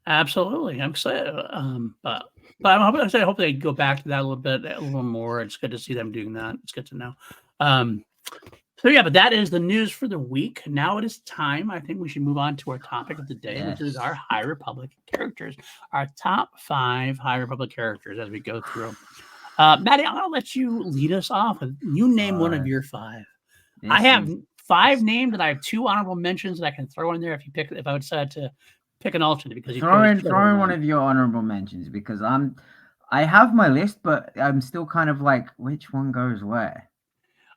absolutely. I'm excited. But I hope they go back to that a little more. It's good to see them doing that. It's good to know. So yeah, but that is the news for the week. Now it is time. I think we should move on to our topic of the day, which is our High Republic characters, our top 5 High Republic characters as we go through. Matty, I'm gonna let you lead us off. You name one of your 5. I have 5 named, and I have 2 honorable mentions that I can throw in there if I decide to pick an alternate because you throw in chose one of your honorable mentions because I have my list, but I'm still kind of like which one goes where.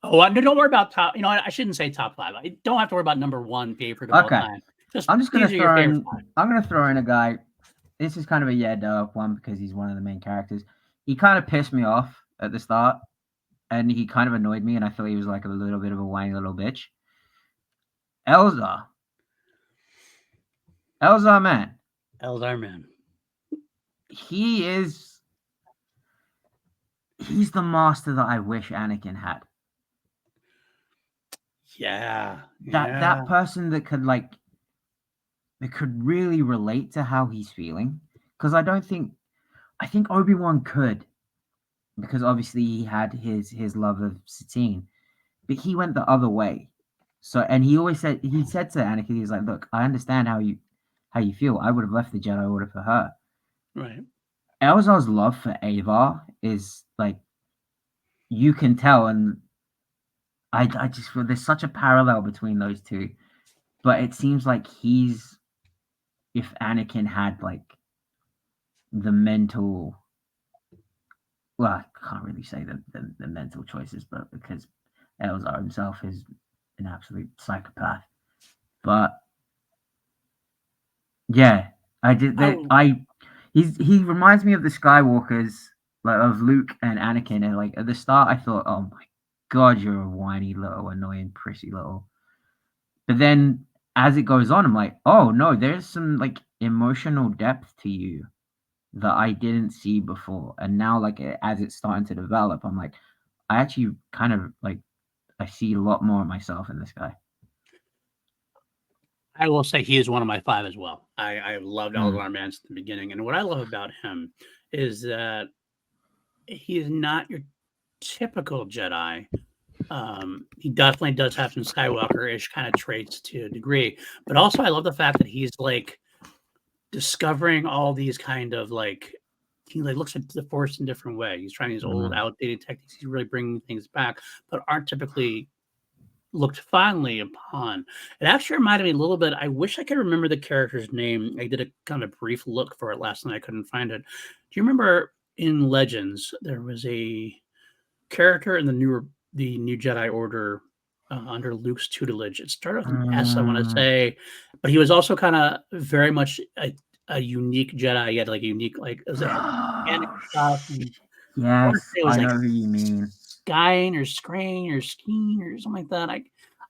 Oh, no, don't worry about top. You know, I shouldn't say top 5. I don't have to worry about number 1 favorite of all Okay, time. I'm just gonna These are your throw favorite in. 5. I'm gonna throw in a guy. This is kind of a duh one because he's one of the main characters. He kind of pissed me off at the start, and he kind of annoyed me, and I feel he was like a little bit of a whiny little bitch. Elzar man. Elzar man. He's the master that I wish Anakin had. Yeah. That person that could really relate to how he's feeling. Because I think Obi-Wan could, because obviously he had his love of Satine, but he went the other way. So, and he said to Anakin, he was like, "Look, I understand how you feel. I would have left the Jedi Order for her." Right. Elzar's love for Avar is like, you can tell, and I just feel there's such a parallel between those two. But it seems like if Anakin had like the mental, well, I can't really say the mental choices, but because Elzar himself is an absolute psychopath. But yeah, he reminds me of the Skywalkers, like of Luke and Anakin, and like at the start I thought, oh my god, you're a whiny little annoying prissy little. But then as it goes on, I'm like, oh no, there's some like emotional depth to you that I didn't see before. And now like as it's starting to develop, I'm like, I actually kind of like I see a lot more of myself in this guy. I will say he is one of my 5 as well. I loved Elzar man since the beginning. And what I love about him is that he is not your typical Jedi. He definitely does have some Skywalker-ish kind of traits to a degree, but also I love the fact that he's like discovering all these kind of like he like looks at the Force in a different way. He's trying these old, outdated techniques. He's really bringing things back, but aren't typically looked fondly upon. It actually reminded me a little bit. I wish I could remember the character's name. I did a kind of brief look for it last night. I couldn't find it. Do you remember in Legends there was a character in the new Jedi Order under Luke's tutelage? It started with an S, I want to say, but he was also kind of very much a unique Jedi. He had like a unique like it was a stuff. Yes, It was I like know who you mean. Skine or Screen or Skeen or something like that. I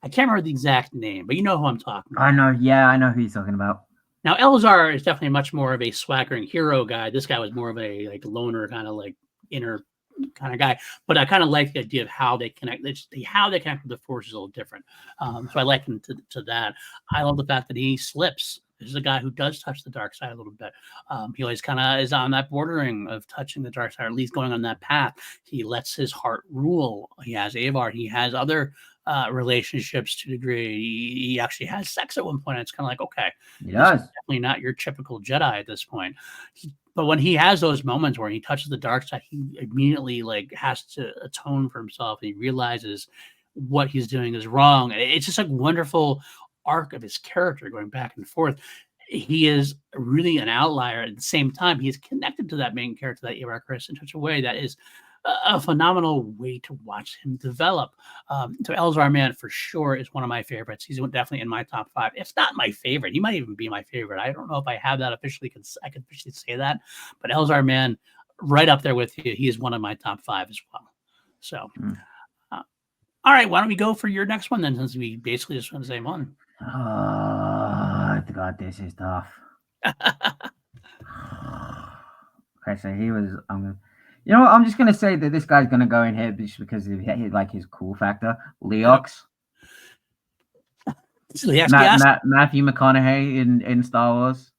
can't remember the exact name, but you know who I'm talking about. I know. Yeah, I know who you're talking about. Now Elzar is definitely much more of a swaggering hero guy. This guy was more of a like loner kind of like inner kind of guy. But I kind of like the idea of how they connect. How they connect with the Force is a little different. So I like him to that. I love the fact that he slips. This is a guy who does touch the dark side a little bit. He always kind of is on that bordering of touching the dark side, or at least going on that path. He lets his heart rule. He has Avar. He has other relationships to a degree. He actually has sex at one point. It's kind of like, okay, He does. definitely not your typical Jedi at this point. But when he has those moments where he touches the dark side, he immediately like has to atone for himself. He realizes what he's doing is wrong. It's just like wonderful arc of his character going back and forth. He is really an outlier. At the same time, he is connected to that main character, that Avar Kriss, in such a way that is a phenomenal way to watch him develop. So Elzar Man for sure is one of my favorites. He's definitely in my top 5. If not my favorite, he might even be my favorite. I don't know if I have that officially. I can officially say that, but Elzar Man, right up there with you. He is one of my top 5 as well. So, all right, why don't we go for your next one then, since we basically just went the same one. Oh God, this is tough. Okay, so he was. You know what? I'm just gonna say that this guy's gonna go in here just because of his cool factor. Leox. Matthew McConaughey in Star Wars.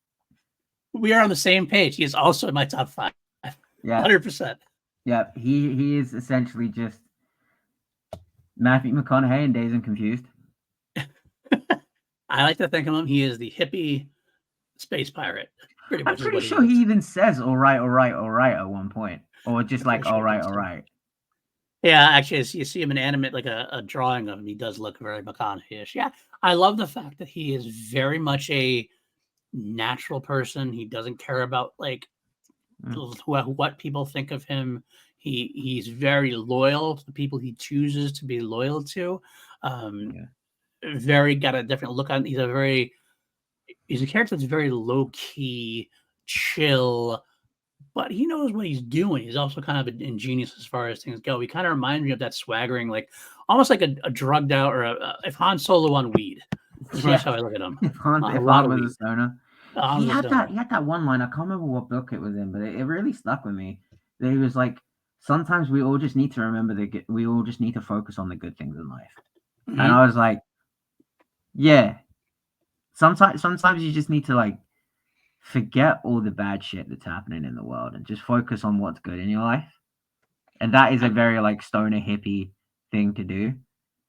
We are on the same page. He is also in my top 5. Yeah, 100%. Yeah, he is essentially just Matthew McConaughey in Dazed and Confused. I like to think of him. He is the hippie space pirate. I'm pretty sure he even says "all right, all right, all right" at one point, or just like "all right, all right." Yeah, actually, as you see him in animate, like a drawing of him, he does look very McConaughey-ish. Yeah, I love the fact that he is very much a natural person. He doesn't care about like what people think of him. He's very loyal to the people he chooses to be loyal to. Very got a different look on. He's a character that's very low key, chill, but he knows what he's doing. He's also kind of ingenious as far as things go. He kind of reminds me of that swaggering, like almost like a drugged out or if Han Solo on weed. That's how I look at him. If Han was a stoner. He had that one line. I can't remember what book it was in, but it really stuck with me. That he was like, sometimes we all just need to remember we all just need to focus on the good things in life. Mm-hmm. And I was like, yeah. Sometimes you just need to like forget all the bad shit that's happening in the world and just focus on what's good in your life. And that is a very like stoner hippie thing to do.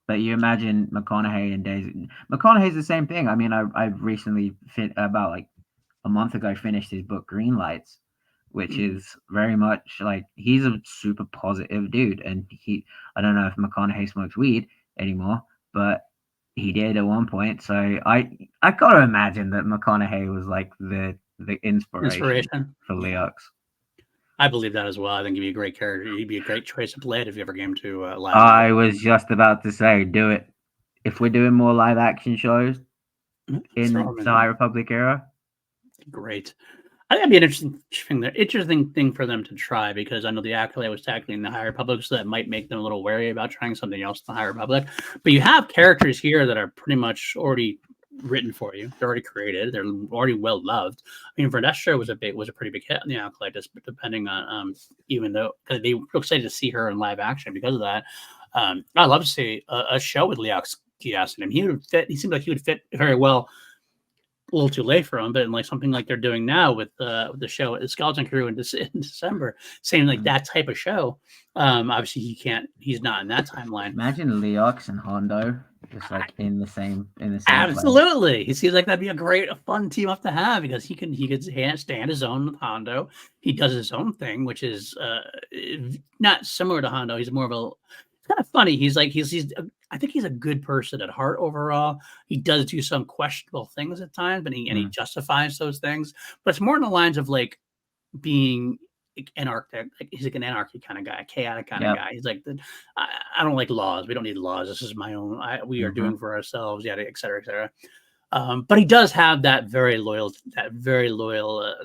But you imagine McConaughey and Daisy. McConaughey's the same thing. I mean, I've recently about like a month ago finished his book Green Lights, which is very much like he's a super positive dude. And I don't know if McConaughey smokes weed anymore, but he did at one point. So I gotta imagine that McConaughey was like the inspiration for Leox. I believe that as well. I think he'd be a great character. He'd be a great choice to play it if you ever came to live. I was just about to say, do it. If we're doing more live action shows in the High Republic era, great. I think that'd be an interesting thing for them to try, because I know the Acolyte was tackling the High Republic, so that might make them a little wary about trying something else in the High Republic. But you have characters here that are pretty much already written for you. They're already created. They're already well loved. I mean, Verdestra was a pretty big hit on the Acolyte, just depending on even though they were excited to see her in live action because of that. I'd love to see a show with Leox Kias in him. He seemed like he would fit very well. A little too late for him, but in like something like they're doing now with the show, the Skeleton Crew in December, same like that type of show. Obviously he's not in that timeline. Imagine Leox and Hondo just like in the same absolutely place. He seems like that'd be a fun team up to have, because he could stand his own with Hondo. He does his own thing, which is not similar to Hondo. He's more of it's kind of funny. He's I think he's a good person at heart overall. He does do some questionable things at times, but he justifies those things. But it's more in the lines of like being anarchic. Like he's like an anarchy kind of guy, chaotic kind of guy. He's like, I don't like laws. We don't need laws. This is my own. We are doing for ourselves. Yeah, et cetera, et cetera. But he does have that very loyal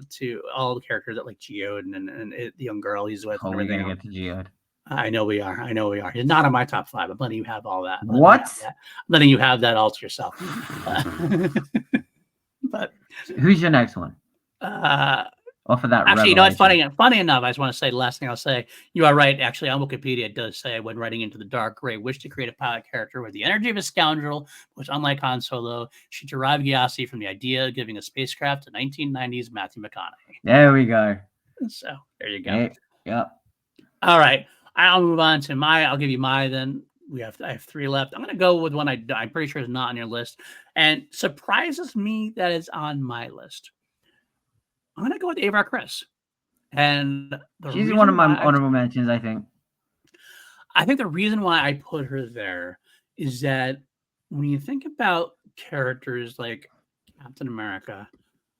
to all the characters that like Geode and the young girl he's with. Oh, we're gonna get to Geode. I know we are. He's not on my top 5. I'm letting you have all that. What? I'm letting you have that all to yourself. But who's your next one? Off of that. Actually, you know, it's funny enough. I just want to say the last thing I'll say. You are right. Actually, on Wikipedia, it does say, when writing Into the Dark, Gray wished to create a pilot character with the energy of a scoundrel, which, unlike Han Solo, she derived Gyasi from the idea of giving a spacecraft to 1990s Matthew McConaughey. There we go. So there you go. Yep. All right. I'll move on to I'll give you my then. I have 3 left. I'm going to go with one I'm pretty sure is not on your list, and surprises me that it's on my list. I'm going to go with Avar Kriss. And she's one of my honorable mentions, I think. I think the reason why I put her there is that when you think about characters like Captain America,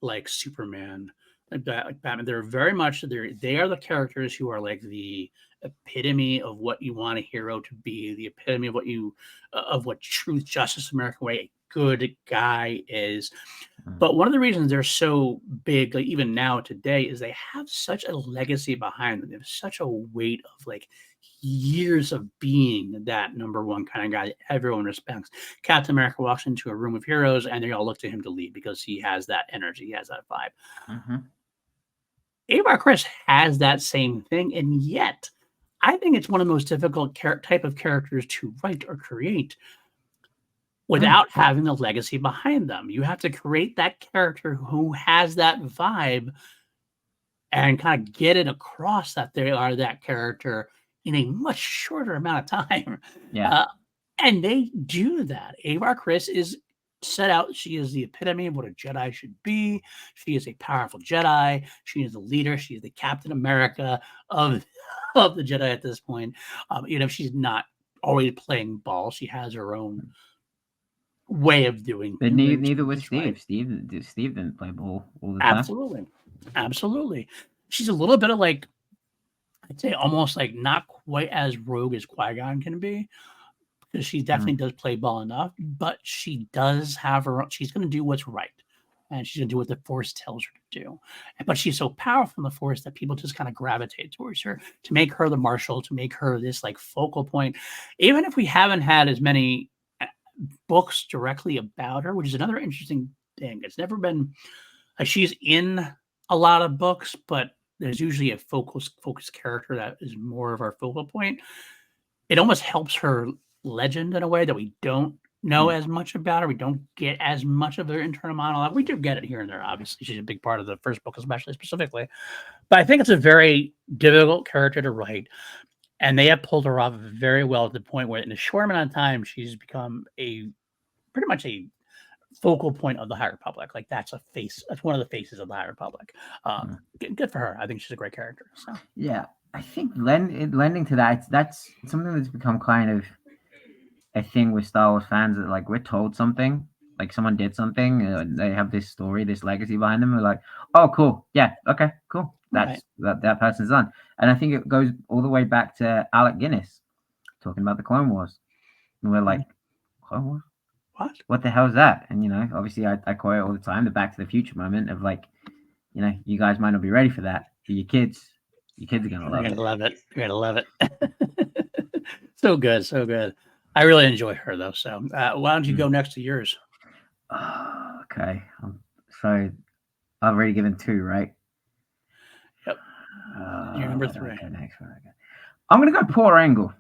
like Superman, like Batman, they're very much they are the characters who are like the epitome of what you want a hero to be, the epitome of what truth, justice, American way, a good guy is. But one of the reasons they're so big, like even now today, is they have such a legacy behind them. They have such a weight of like years of being that number one kind of guy that everyone respects. Captain America walks into a room of heroes and they all look to him to lead because he has that energy, he has that vibe. Avar Kriss has that same thing, and yet I think it's one of the most difficult type of characters to write or create without having a legacy behind them. You have to create that character who has that vibe and kind of get it across that they are that character in a much shorter amount of time. Yeah. And they do that. Avar Kriss is set out. She is the epitome of what a Jedi should be. She is a powerful Jedi. She is the leader. She is the Captain America of the Jedi at this point. She's not always playing ball. She has her own way of doing. But neither was just right. Steve. Steve didn't play ball all the time. Absolutely, absolutely. She's a little bit of like, I'd say almost like not quite as rogue as Qui-Gon can be, because she definitely does play ball enough, but she does have her own, she's going to do what's right. And she's going to do what the Force tells her to do. But she's so powerful in the Force that people just kind of gravitate towards her, to make her the marshal, to make her this like focal point. Even if we haven't had as many books directly about her, which is another interesting thing. It's never been like she's in a lot of books, but there's usually a focused character that is more of our focal point. It almost helps her legend in a way that we don't know as much about her. We don't get as much of her internal monologue. We do get it here and there. Obviously, she's a big part of the first book, especially specifically. But I think it's a very difficult character to write, and they have pulled her off very well to the point where, in a short amount of time, she's become pretty much a focal point of the High Republic. Like that's one of the faces of the High Republic. Good for her. I think she's a great character. So yeah, I think lending to that, that's something that's become kind of a thing with Star Wars fans, that like we're told something, like someone did something, they have this story, this legacy behind them. We're like, oh, cool, yeah, okay, cool. That's right. that person's done. And I think it goes all the way back to Alec Guinness talking about the Clone Wars, and we're like, Clone Wars? What the hell is that? And obviously I quote it all the time, the Back to the Future moment of like, you guys might not be ready for that. For your kids are gonna love it. You're gonna love it. So good, so good. I really enjoy her though. So why don't you go next to yours? Okay. So I've already given 2, right? Yep. You're number 3. Okay, next one. Okay. I'm gonna go Porter Engle.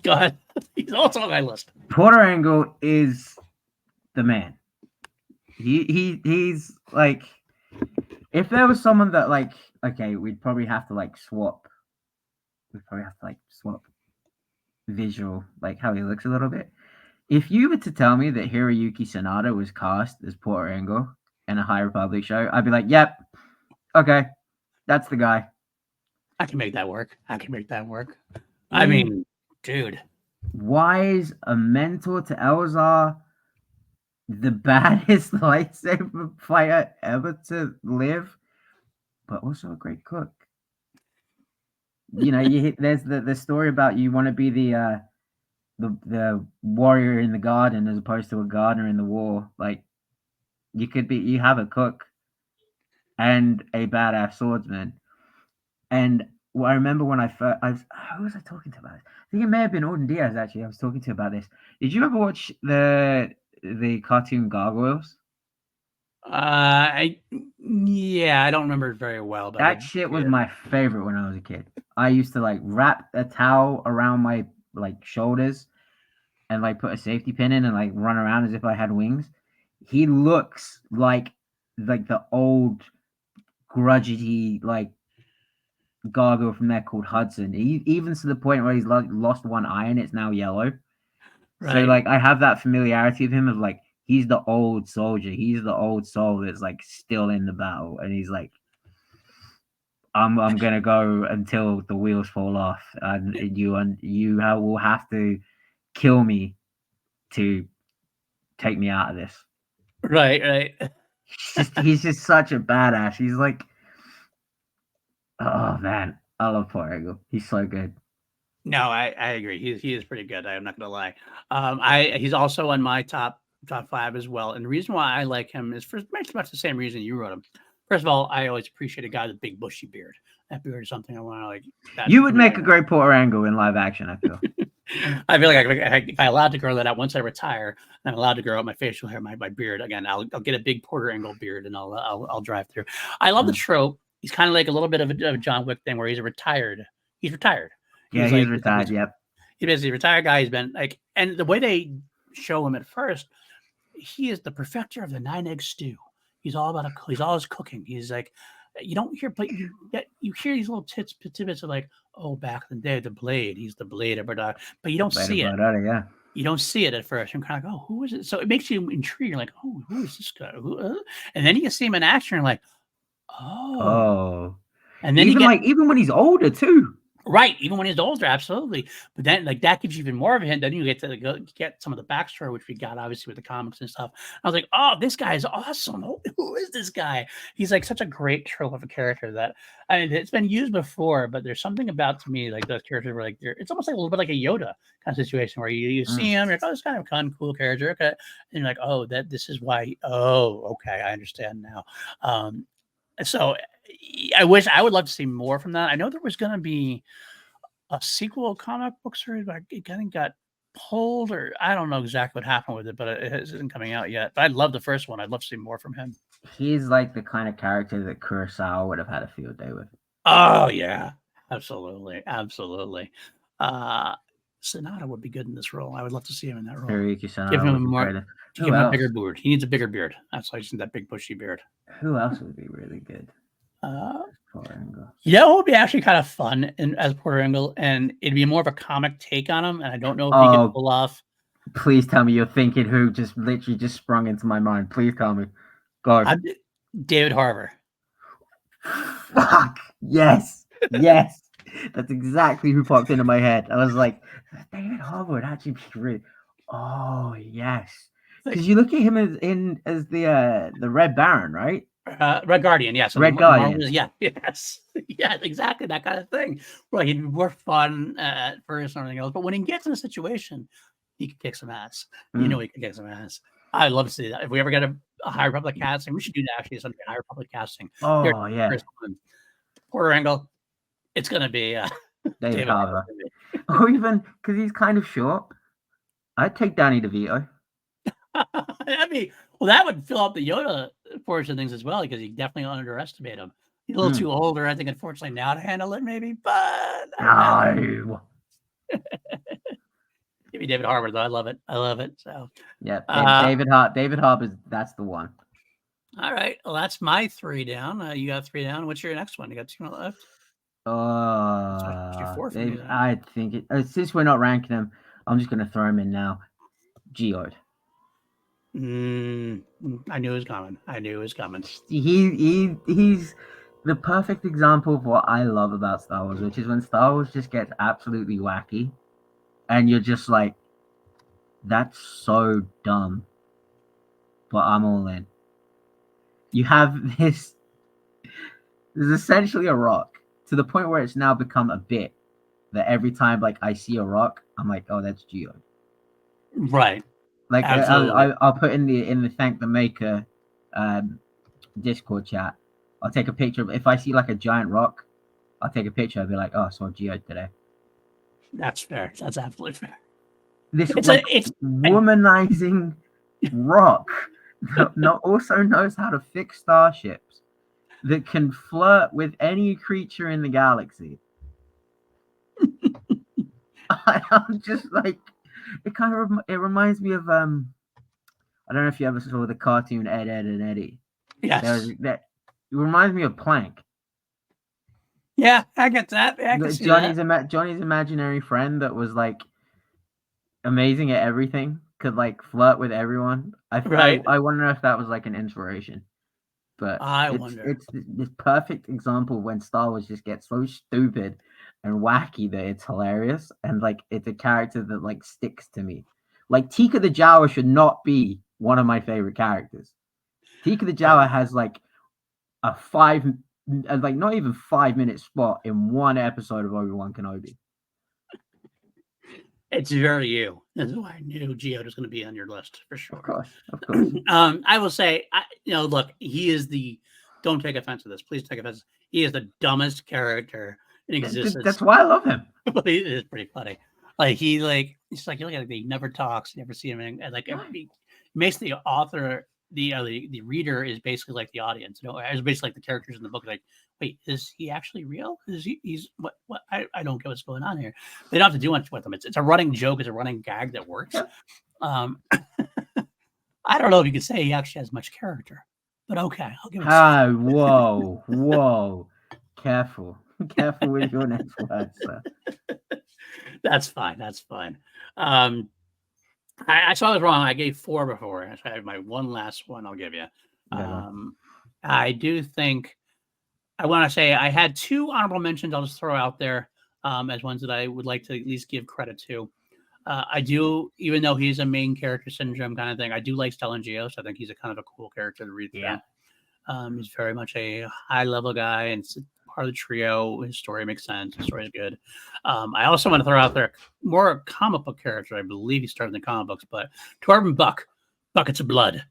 Go ahead. He's also on my list. Porter Engle is the man. He's like, if there was someone that like, okay, we'd probably have to like swap. We'd probably have to like swap visual, like how he looks a little bit. If you were to tell me that Hiroyuki Sanada was cast as Porter Engle in a High Republic show, I'd be like, yep, okay, that's the guy. I can make that work. I mean, dude. Wise, a mentor to Elzar, the baddest lightsaber fighter ever to live, but also a great cook. There's the story about you want to be the warrior in the garden as opposed to a gardener in the war. Like, you have a cook and a badass swordsman. And I remember when who was I talking to about this? I think it may have been Auden Diaz, actually. I was talking to about this. Did you ever watch the cartoon Gargoyles? I don't remember it very well, but that shit was my favorite when I was a kid. I used to like wrap a towel around my like shoulders and like put a safety pin in and like run around as if I had wings. He looks like the old grudgy like gargoyle from there called Hudson. Even to the point where he's lost one eye and it's now yellow. Right. So like I have that familiarity of him of like, he's the old soldier. He's the old soul that's like still in the battle, and he's like, I'm gonna go until the wheels fall off, and you will have to kill me to take me out of this. Right. He's just such a badass. He's like, oh man, I love Porter Engle. He's so good. No, I agree. He is pretty good. I'm not gonna lie. He's also on my top 5 as well. And the reason why I like him is for pretty much the same reason you wrote him. First of all, I always appreciate a guy with a big bushy beard. That beard is something I want to like. You would make a great Porter Engle in live action, I feel. I feel like if I allowed to grow that out once I retire, I'm allowed to grow out my facial hair, my beard again. I'll get a big Porter Engle beard and I'll drive through. I love the trope. He's kind of like a little bit of a John Wick thing where he's retired. He's retired. He's retired. Yep. He's basically a retired guy. He's been like, and the way they show him at first, he is the perfecter of the 9-egg stew. He's all about he's always cooking. He's like, you don't hear, but you hear these little tidbits of like, oh, back in the day, the blade. He's the blade of Braddock, but you don't see it. Yeah. You don't see it at first. You're kind of like, oh, who is it? So it makes you intrigued. You're like, oh, who is this guy? And then you see him in action. You're like, oh. And then even when he's older too. Right, even when he's older, absolutely. But then, like, that gives you even more of a hint. Then you get to get some of the backstory, which we got obviously with the comics and stuff. I was like, oh, this guy is awesome. Who is this guy? He's like such a great trope of a character that I mean, it's been used before, but there's something about to me like those characters where like it's almost like a little bit like a Yoda kind of situation where you see him, you're like, oh, this kind of fun, cool character. Okay. And you're like, oh, this is why. Oh, okay, I understand now. So I would love to see more from that. I know there was gonna be a sequel comic book series, but it kind of got pulled, or I don't know exactly what happened with it, but it isn't coming out yet. But I love the first one. I'd love to see more from him. He's like the kind of character that Kurosawa would have had a field day with. Oh yeah, absolutely, absolutely. Sonata would be good in this role. I would love to see him in that role. Hiroyuki Give Sanada him would be more. great. Give him a bigger beard. He needs a bigger beard. That's why he's in that big bushy beard. Who else would be really good? Porter Engle. Yeah, it would be actually kind of fun as Porter Engle, and it'd be more of a comic take on him. And I don't know if he can pull off. Please tell me you're thinking who just literally just sprung into my mind. Please tell me. Go. David Harbour. Fuck. Yes. Yes. That's exactly who popped into my head. I was like, David Harbour would actually be really. Oh yes. Because you look at him as the Red Baron, right? Red Guardian, yes. Red Guardian. Yeah, yes. Yeah, exactly that kind of thing. Well, he'd be more fun at first and everything else. But when he gets in a situation, he can kick some ass. You know he can kick some ass. I'd love to see that. If we ever get a High Republic casting, we should do that actually, something High Republic casting. Oh, yeah. Porter Engle, it's going to be David Harbour. Or even, because he's kind of short, I'd take Danny DeVito. Well, that would fill up the Yoda portion of things as well, because you definitely underestimate him. He's a little too older, I think, unfortunately, now to handle it, maybe. But no. Give me David Harbour, though. I love it. I love it. So yeah, David Harbour. That's the one. All right. Well, that's my 3 down. You got 3 down. What's your next one? You got 2 left. I think since we're not ranking him, I'm just gonna throw him in now. Geode. I knew it was coming. He's the perfect example of what I love about Star Wars, which is when Star Wars just gets absolutely wacky, and you're just like, that's so dumb, but I'm all in. You have this. There's essentially a rock to the point where it's now become a bit that every time like I see a rock, I'm like, oh, that's Geode. Right. Like I'll put in the Thank the Maker Discord chat. I'll take a picture of if I see like a giant rock, I'll take a picture. I'll be like, oh, I saw Geode today. That's fair. That's absolutely fair. This it's womanizing rock that also knows how to fix starships, that can flirt with any creature in the galaxy. I'm just like, it reminds me of I don't know if you ever saw the cartoon Ed, Edd and Eddy. Yes. It reminds me of Plank. Yeah, I get that. Johnny's imaginary friend that was like amazing at everything, could like flirt with everyone. I wonder if that was like an inspiration. But it's this perfect example of when Star Wars just gets so stupid and wacky that it's hilarious, and like it's a character that like sticks to me. Like Tika the Jawa should not be one of my favorite characters. Tika the Jawa has like a not even 5-minute spot in one episode of Obi-Wan Kenobi. It's very you. That's why I knew Geode was going to be on your list for sure. Of course. I will say, look, he is don't take offense to this. Please take offense. He is the dumbest character in existence. That's why I love him. But he is pretty funny. Like he's like, you look at it, he never talks, you never see him, and like he makes the author, the reader is basically like the audience. It's basically like the characters in the book. Like, wait, is he actually real? He's what? I don't get what's going on here. They don't have to do much with him. It's a running joke. It's a running gag that works. I don't know if you could say he actually has much character, but okay, I'll give it. Whoa! Careful with your next words, sir. That's fine. I saw this wrong. I gave 4 before. I have my one last one. I'll give you. I do think I want to say I had 2 honorable mentions. I'll just throw out there. as ones that I would like to at least give credit to. I do, even though he's a main character syndrome kind of thing, I do like Stellan Geos. I think he's a kind of a cool character to read Yeah. through. He's very much a high level guy and it's part of the trio. His story makes sense. His story is good. I also want to throw out there more comic book character. I believe he started in the comic books, but Torben Buck, Buckets of Blood.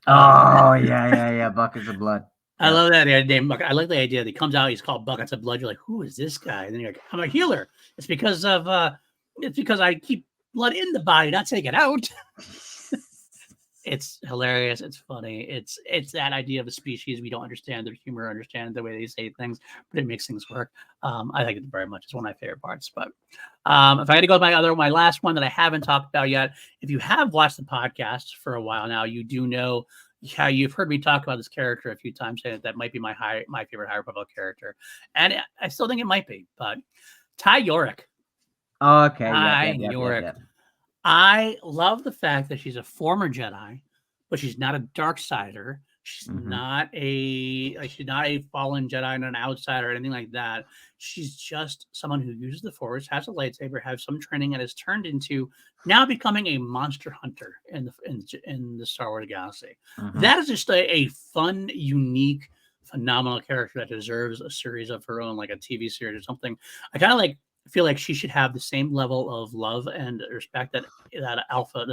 Oh, yeah. Buckets of Blood. I love that name. I like the idea that he comes out, he's called Buckets of Blood. You're like, who is this guy? And then you're like, I'm a healer. It's because I keep blood in the body, not take it out. It's hilarious. It's funny. It's that idea of a species we don't understand their humor, understand the way they say things, but it makes things work. I like it very much. It's one of my favorite parts. But if I had to go with my last one that I haven't talked about yet, if you have watched the podcast for a while now, you do know how you've heard me talk about this character a few times, saying that might be my favorite High Republic character, and I still think it might be. But Ty Yorick. Oh, okay. Yorick. I love the fact that she's a former Jedi, but she's not a dark sider. She's not a fallen Jedi and an outsider or anything like that. She's just someone who uses the Force, has a lightsaber, has some training, and has turned into now becoming a monster hunter in the Star Wars galaxy. That is just a fun, unique, phenomenal character that deserves a series of her own, like a TV series or something. I kind of feel like she should have the same level of love and respect that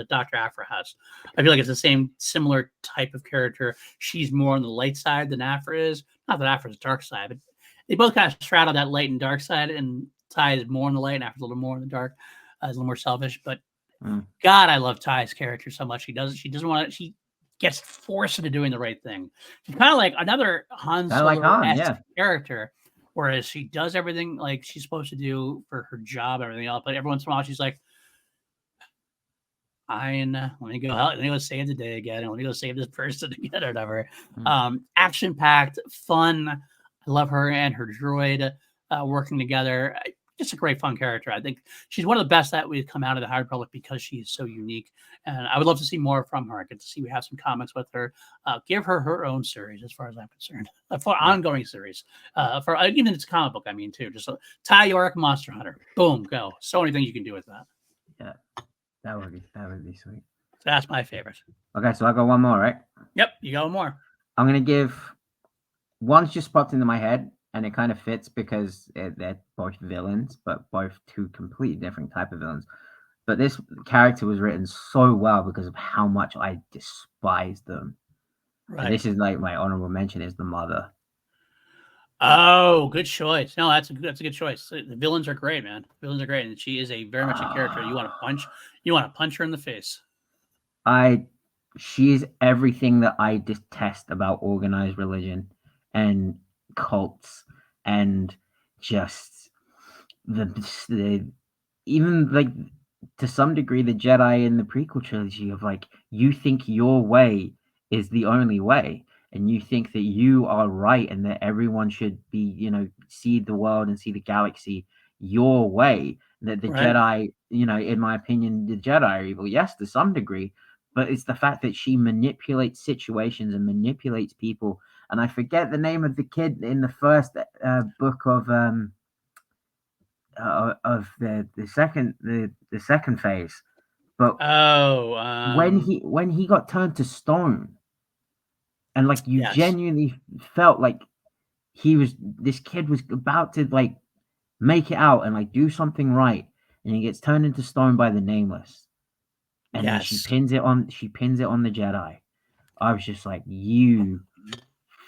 Dr. Aphra has. I feel like it's the same similar type of character. She's more on the light side than Aphra is. Not that Aphra's dark side, but they both kind of straddle that light and dark side, and Ty is more on the light and Aphra's a little more in the dark. Is a little more selfish. But God, I love Ty's character so much. She doesn't want to, she gets forced into doing the right thing. She's kind of like another Han Solo-esque character. Whereas she does everything like she's supposed to do for her job, everything else. But every once in a while, she's like, let me go save the day again. Let me go save this person again or whatever. Action-packed, fun. I love her and her droid working together. Just a great, fun character. I think she's one of the best that we've come out of the High Republic because she is so unique. And I would love to see more from her. I get to see we have some comics with her. Give her her own series, as far as I'm concerned, for ongoing series. For even it's a comic book, I mean, too. Just Ty Yorick, Monster Hunter. Boom, go. So many things you can do with that. Yeah, that would be sweet. So that's my favorite. Okay, so I got one more, right? Yep, you got one more. I'm gonna give one's just popped into my head. And it kind of fits because they're both villains, but both two completely different type of villains. But this character was written so well because of how much I despise them. Right. And this is like my honorable mention is the mother. Oh, good choice. No, that's a good choice. The villains are great, man. Villains are great, and she is very much a character you want to punch her in the face. She's everything that I detest about organized religion and cults and just the even like to some degree the Jedi in the prequel trilogy of like you think your way is the only way and you think that you are right and that everyone should be see the world and see the galaxy your way, that the Jedi in my opinion the Jedi are evil, yes, to some degree, but it's the fact that she manipulates situations and manipulates people. And I forget the name of the kid in the first book of the second phase. But when he got turned to stone, and like you genuinely felt like this kid was about to like make it out and like do something right, and he gets turned into stone by the Nameless, and then she pins it on the Jedi. I was just like, you.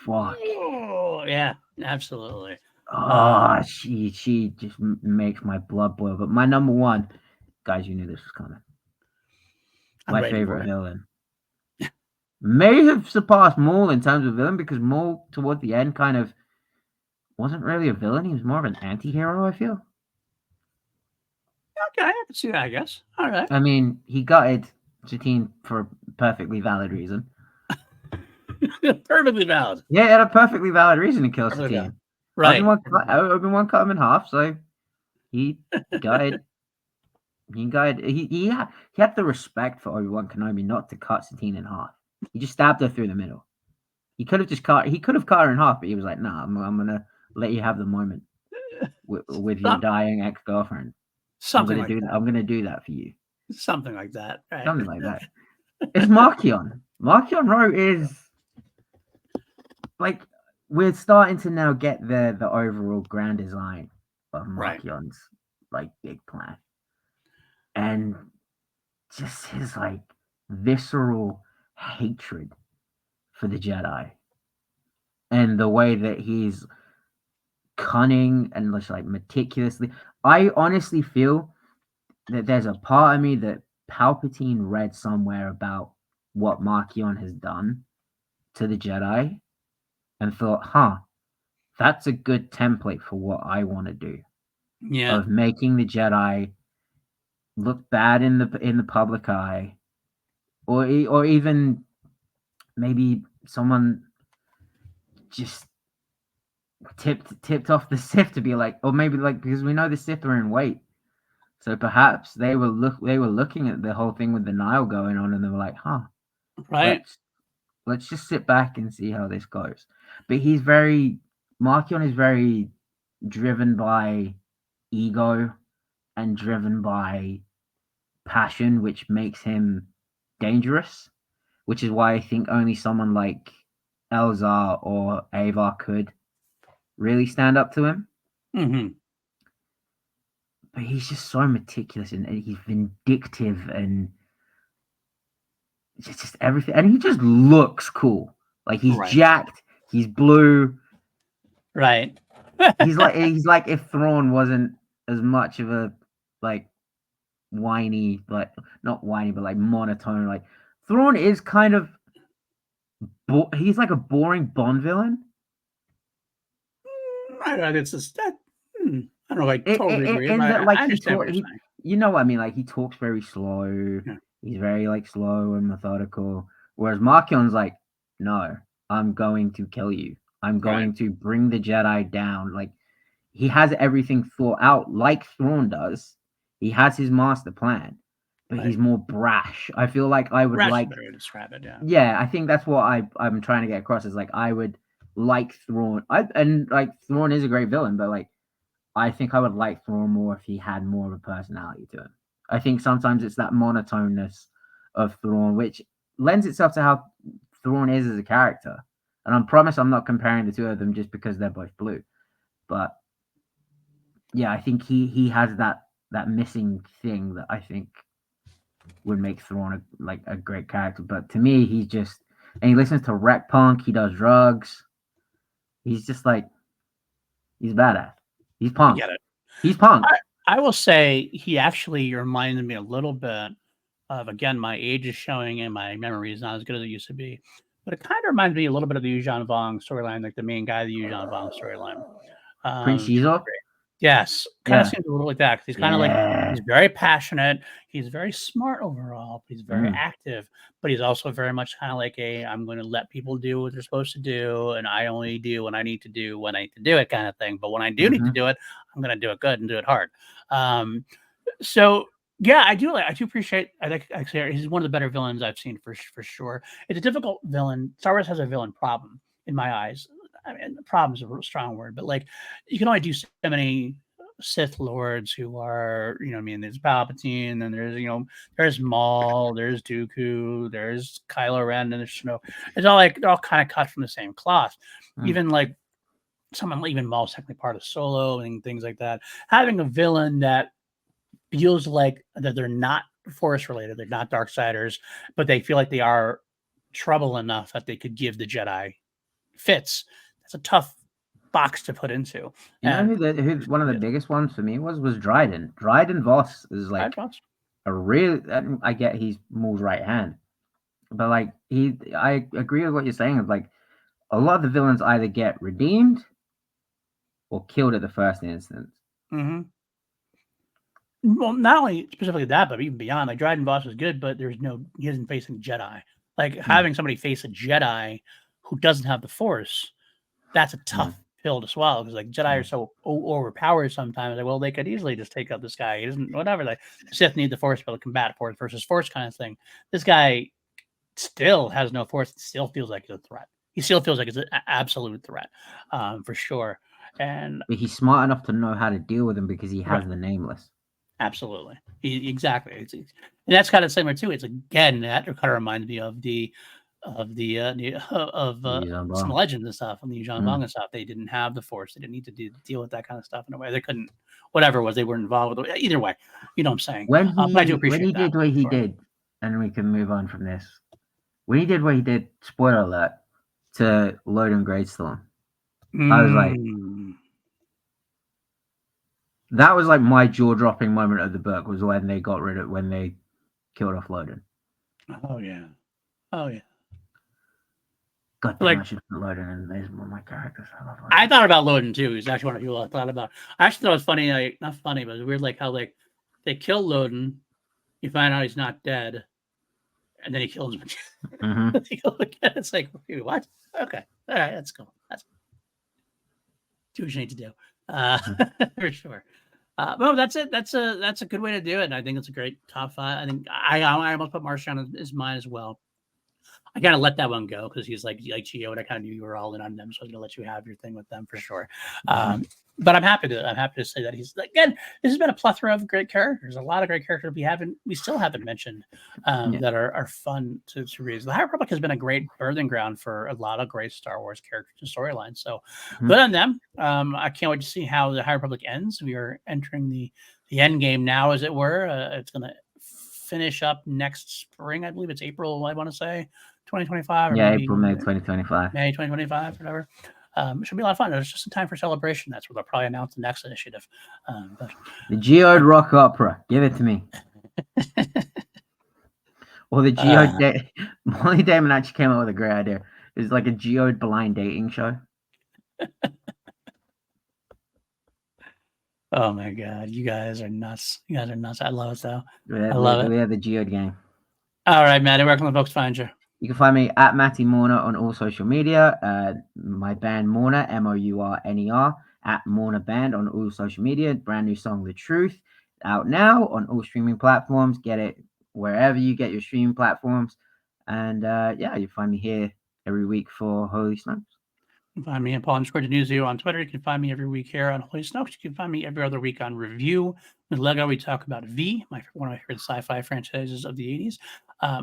Fuck. Oh, yeah, absolutely. She just makes my blood boil. But my number one, guys, you knew this was coming. My favorite villain. May have surpassed Maul in terms of villain because Maul, toward the end, kind of wasn't really a villain. He was more of an anti-hero, I feel. Okay, I can see that, I guess. All right. I mean, he gutted Satine for a perfectly valid reason. Perfectly valid. Yeah, he had a perfectly valid reson to kill Satine. Right. Obi-Wan cut him in half, so he gutted. He had the respect for Obi-Wan Kenobi not to cut Satine in half. He just stabbed her through the middle. He could have cut her in half, but he was like, "Nah, I'm gonna let you have the moment." with your Some, dying ex-girlfriend. something like that. I'm gonna do that for you. Something like that. Right. Something like that. It's Markion. Markion Rowe is like we're starting to now get the overall grand design of Right. Markion's like big plan. And just his like visceral hatred for the Jedi. And the way that he's cunning and just like meticulously. I honestly feel that there's a part of me that Palpatine read somewhere about what Markion has done to the Jedi and thought, huh, that's a good template for what I want to do. Yeah. Of making the Jedi look bad in the public eye, or even maybe someone just tipped off the Sith to be like, or maybe like because we know the Sith are in wait, so perhaps they were looking at the whole thing with the Nile going on, and they were like, huh, Right. let's just sit back and see how this goes. But Markion is very driven by ego and driven by passion, which makes him dangerous. Which is why I think only someone like Elzar or Avar could really stand up to him. Mm-hmm. But he's just so meticulous and he's vindictive and just everything. And he just looks cool. Like he's Right. jacked, he's blue. Right. He's like if Thrawn wasn't as much of a like whiny, like not whiny, but like monotone. Like Thrawn is kind of he's like a boring Bond villain. I don't know. It's just that. I don't know if I totally agree, In but that like I understand what you're saying. you know what I mean, like he talks very slow. Yeah. He's very like slow and methodical. Whereas Markion's like, no, I'm going to kill you. I'm Right. going to bring the Jedi down. Like he has everything thought out, like Thrawn does. He has his master plan, but Right. he's more brash. I feel like I would Brash is like, a better way to describe it. Yeah. yeah, I think that's what I'm trying to get across is like I would like Thrawn. And like Thrawn is a great villain, but like I think I would like Thrawn more if he had more of a personality to him. I think sometimes it's that monotoneness of Thrawn, which lends itself to how Thrawn is as a character. And I promise I'm not comparing the two of them just because they're both blue. But yeah, I think he has that missing thing that I think would make Thrawn a great character. But to me, he's just and he listens to rap punk. He does drugs. He's just like he's badass. He's I punk. get it. He's punk. I will say he actually reminded me a little bit of, again, my age is showing and my memory is not as good as it used to be. But it kind of reminds me a little bit of the Yuuzhan Vong storyline, like the main guy of the Yuuzhan Vong storyline. Prince Which is Shizo. great. Yes, kind of Yeah. seems a little like that because he's kind of like Yeah. he's very passionate. He's very smart overall. He's very active, but he's also very much kind of like I'm going to let people do what they're supposed to do, and I only do what I need to do when I need to do it, kind of thing. But when I do need to do it, I'm going to do it good and do it hard. So yeah, I do appreciate. I think actually he's one of the better villains I've seen for sure. It's a difficult villain. Star Wars has a villain problem in my eyes. I mean, the problem is a real strong word, but like you can only do so many Sith lords who are, you know, I mean, there's Palpatine, and there's, you know, there's Maul, there's Dooku, there's Kylo Ren, and there's Snoke. It's all like they're all kind of cut from the same cloth. Even like even Maul's technically part of Solo and things like that. Having a villain that feels like that they're not Force related, they're not Darksiders, but they feel like they are trouble enough that they could give the Jedi fits. That's a tough box to put into. You know And who one of the biggest ones for me was Dryden. Dryden Voss is like a real. I get he's Maul's right hand, but like I agree with what you're saying. Of like a lot of the villains either get redeemed or killed at the first instance. Mm-hmm. Well, not only specifically that, but even beyond. Like Dryden Voss is good, but he isn't facing Jedi. Like having somebody face a Jedi who doesn't have the Force, that's a tough pill to swallow because like Jedi are so overpowered sometimes. Like, well, they could easily just take out this guy. He doesn't, whatever. Like Sith need the Force to be able to combat Force versus Force kind of thing. This guy still has no Force. Still feels like he's a threat. He still feels like it's an absolute threat, for sure. And But he's smart enough to know how to deal with them because he has the Nameless. Absolutely, exactly. And that's kind of similar too. It's again that kind of reminds me of some legends and stuff, and the Yuzhan Vong and stuff. They didn't have the Force. They didn't need to deal with that kind of stuff in a way. They couldn't, whatever it was, they weren't involved with it. Either way, you know what I'm saying. When I do appreciate when he that, did what he did, and we can move on from this. When he did what he did, spoiler alert, to Loden Greatstorm, I was like, that was like my jaw-dropping moment of the book was when they killed off Loden. Oh yeah. God damn, I should put Loden in. There's one of my characters. I love Loden. I thought about Loden too. He's actually one of the people I thought about. I actually thought it was funny, like not funny, but it was weird, like how like they kill Loden, you find out he's not dead, and then he kills him again. It's like, what? Okay, all right, that's cool. Do what you need to do, for sure. Well, that's it. That's a good way to do it. And I think it's a great top 5. I think I almost put Martian as mine as well. I kind of let that one go because he's like Gio, and I kind of knew you were all in on them, so I was gonna let you have your thing with them for sure. But I'm happy to say that he's again. This has been a plethora of great characters. A lot of great characters we still haven't mentioned that are fun to read. The High Republic has been a great birthing ground for a lot of great Star Wars characters and storylines. So good on them. I can't wait to see how the High Republic ends. We are entering the end game now, as it were. It's gonna finish up next spring. I believe it's April. I want to say 2025. Yeah, April, May 2025. May 2025, whatever. It should be a lot of fun. It's just a time for celebration. That's where they'll probably announce the next initiative. The Geode Rock Opera. Give it to me. Or the Geode Molly Damon actually came up with a great idea. It was like a Geode blind dating show. Oh my God, you guys are nuts. I love it though. I love it. We have the Geode game. All right, Matty, where can the folks find you? You can find me at Matty Mourner on all social media. My band Mourner, Mourner, at Mourner Band on all social media. Brand new song, The Truth, out now on all streaming platforms. Get it wherever you get your streaming platforms. And you find me here every week for Holy Snokes. You can find me at Paul_Denuzio on Twitter. You can find me every week here on Holy Snokes. You can find me every other week on Review. With Lego, we talk about V, one of my favorite sci-fi franchises of the 80s.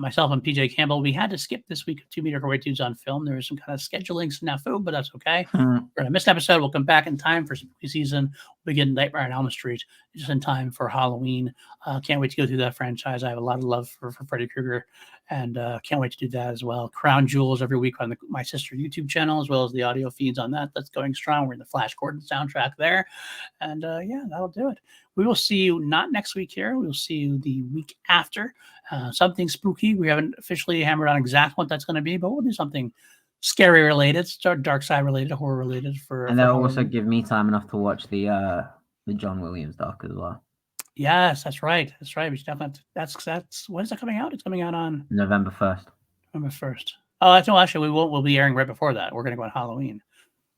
Myself and PJ Campbell, we had to skip this week of 2 Meter Great Dudes on Film. There was some kind of scheduling snafu, but that's okay. We're going to miss an episode. We'll come back in time for spooky season. We'll begin Nightmare on Elm Street just in time for Halloween. Can't wait to go through that franchise. I have a lot of love for Freddy Krueger, and can't wait to do that as well. Crown Jewels every week on my sister YouTube channel, as well as the audio feeds on that. That's going strong. We're in the Flash Gordon soundtrack there. And that'll do it. We will see you not next week here. We will see you the week after. Something spooky. We haven't officially hammered on exactly what that's going to be, but we'll do something scary related, dark side related, horror related. And that'll also give me time enough to watch the John Williams doc as well. Yes, that's right. That's right. We should definitely. That's when is that coming out? It's coming out on November 1st. November 1st. Oh, no, actually, we'll be airing right before that. We're going to go on Halloween.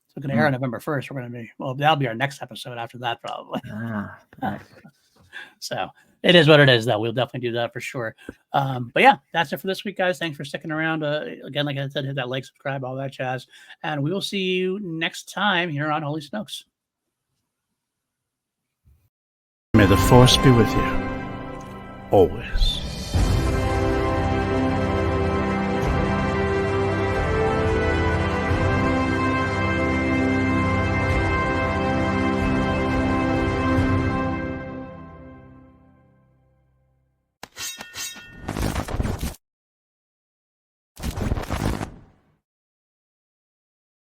So we're going to air on November 1st. We're going to be, that'll be our next episode after that, probably. Nice. So it is what it is, though. We'll definitely do that for sure. But yeah, that's it for this week, guys. Thanks for sticking around. Again, like I said, hit that like, subscribe, all that jazz. And we will see you next time here on Holy Snokes. May the Force be with you, always.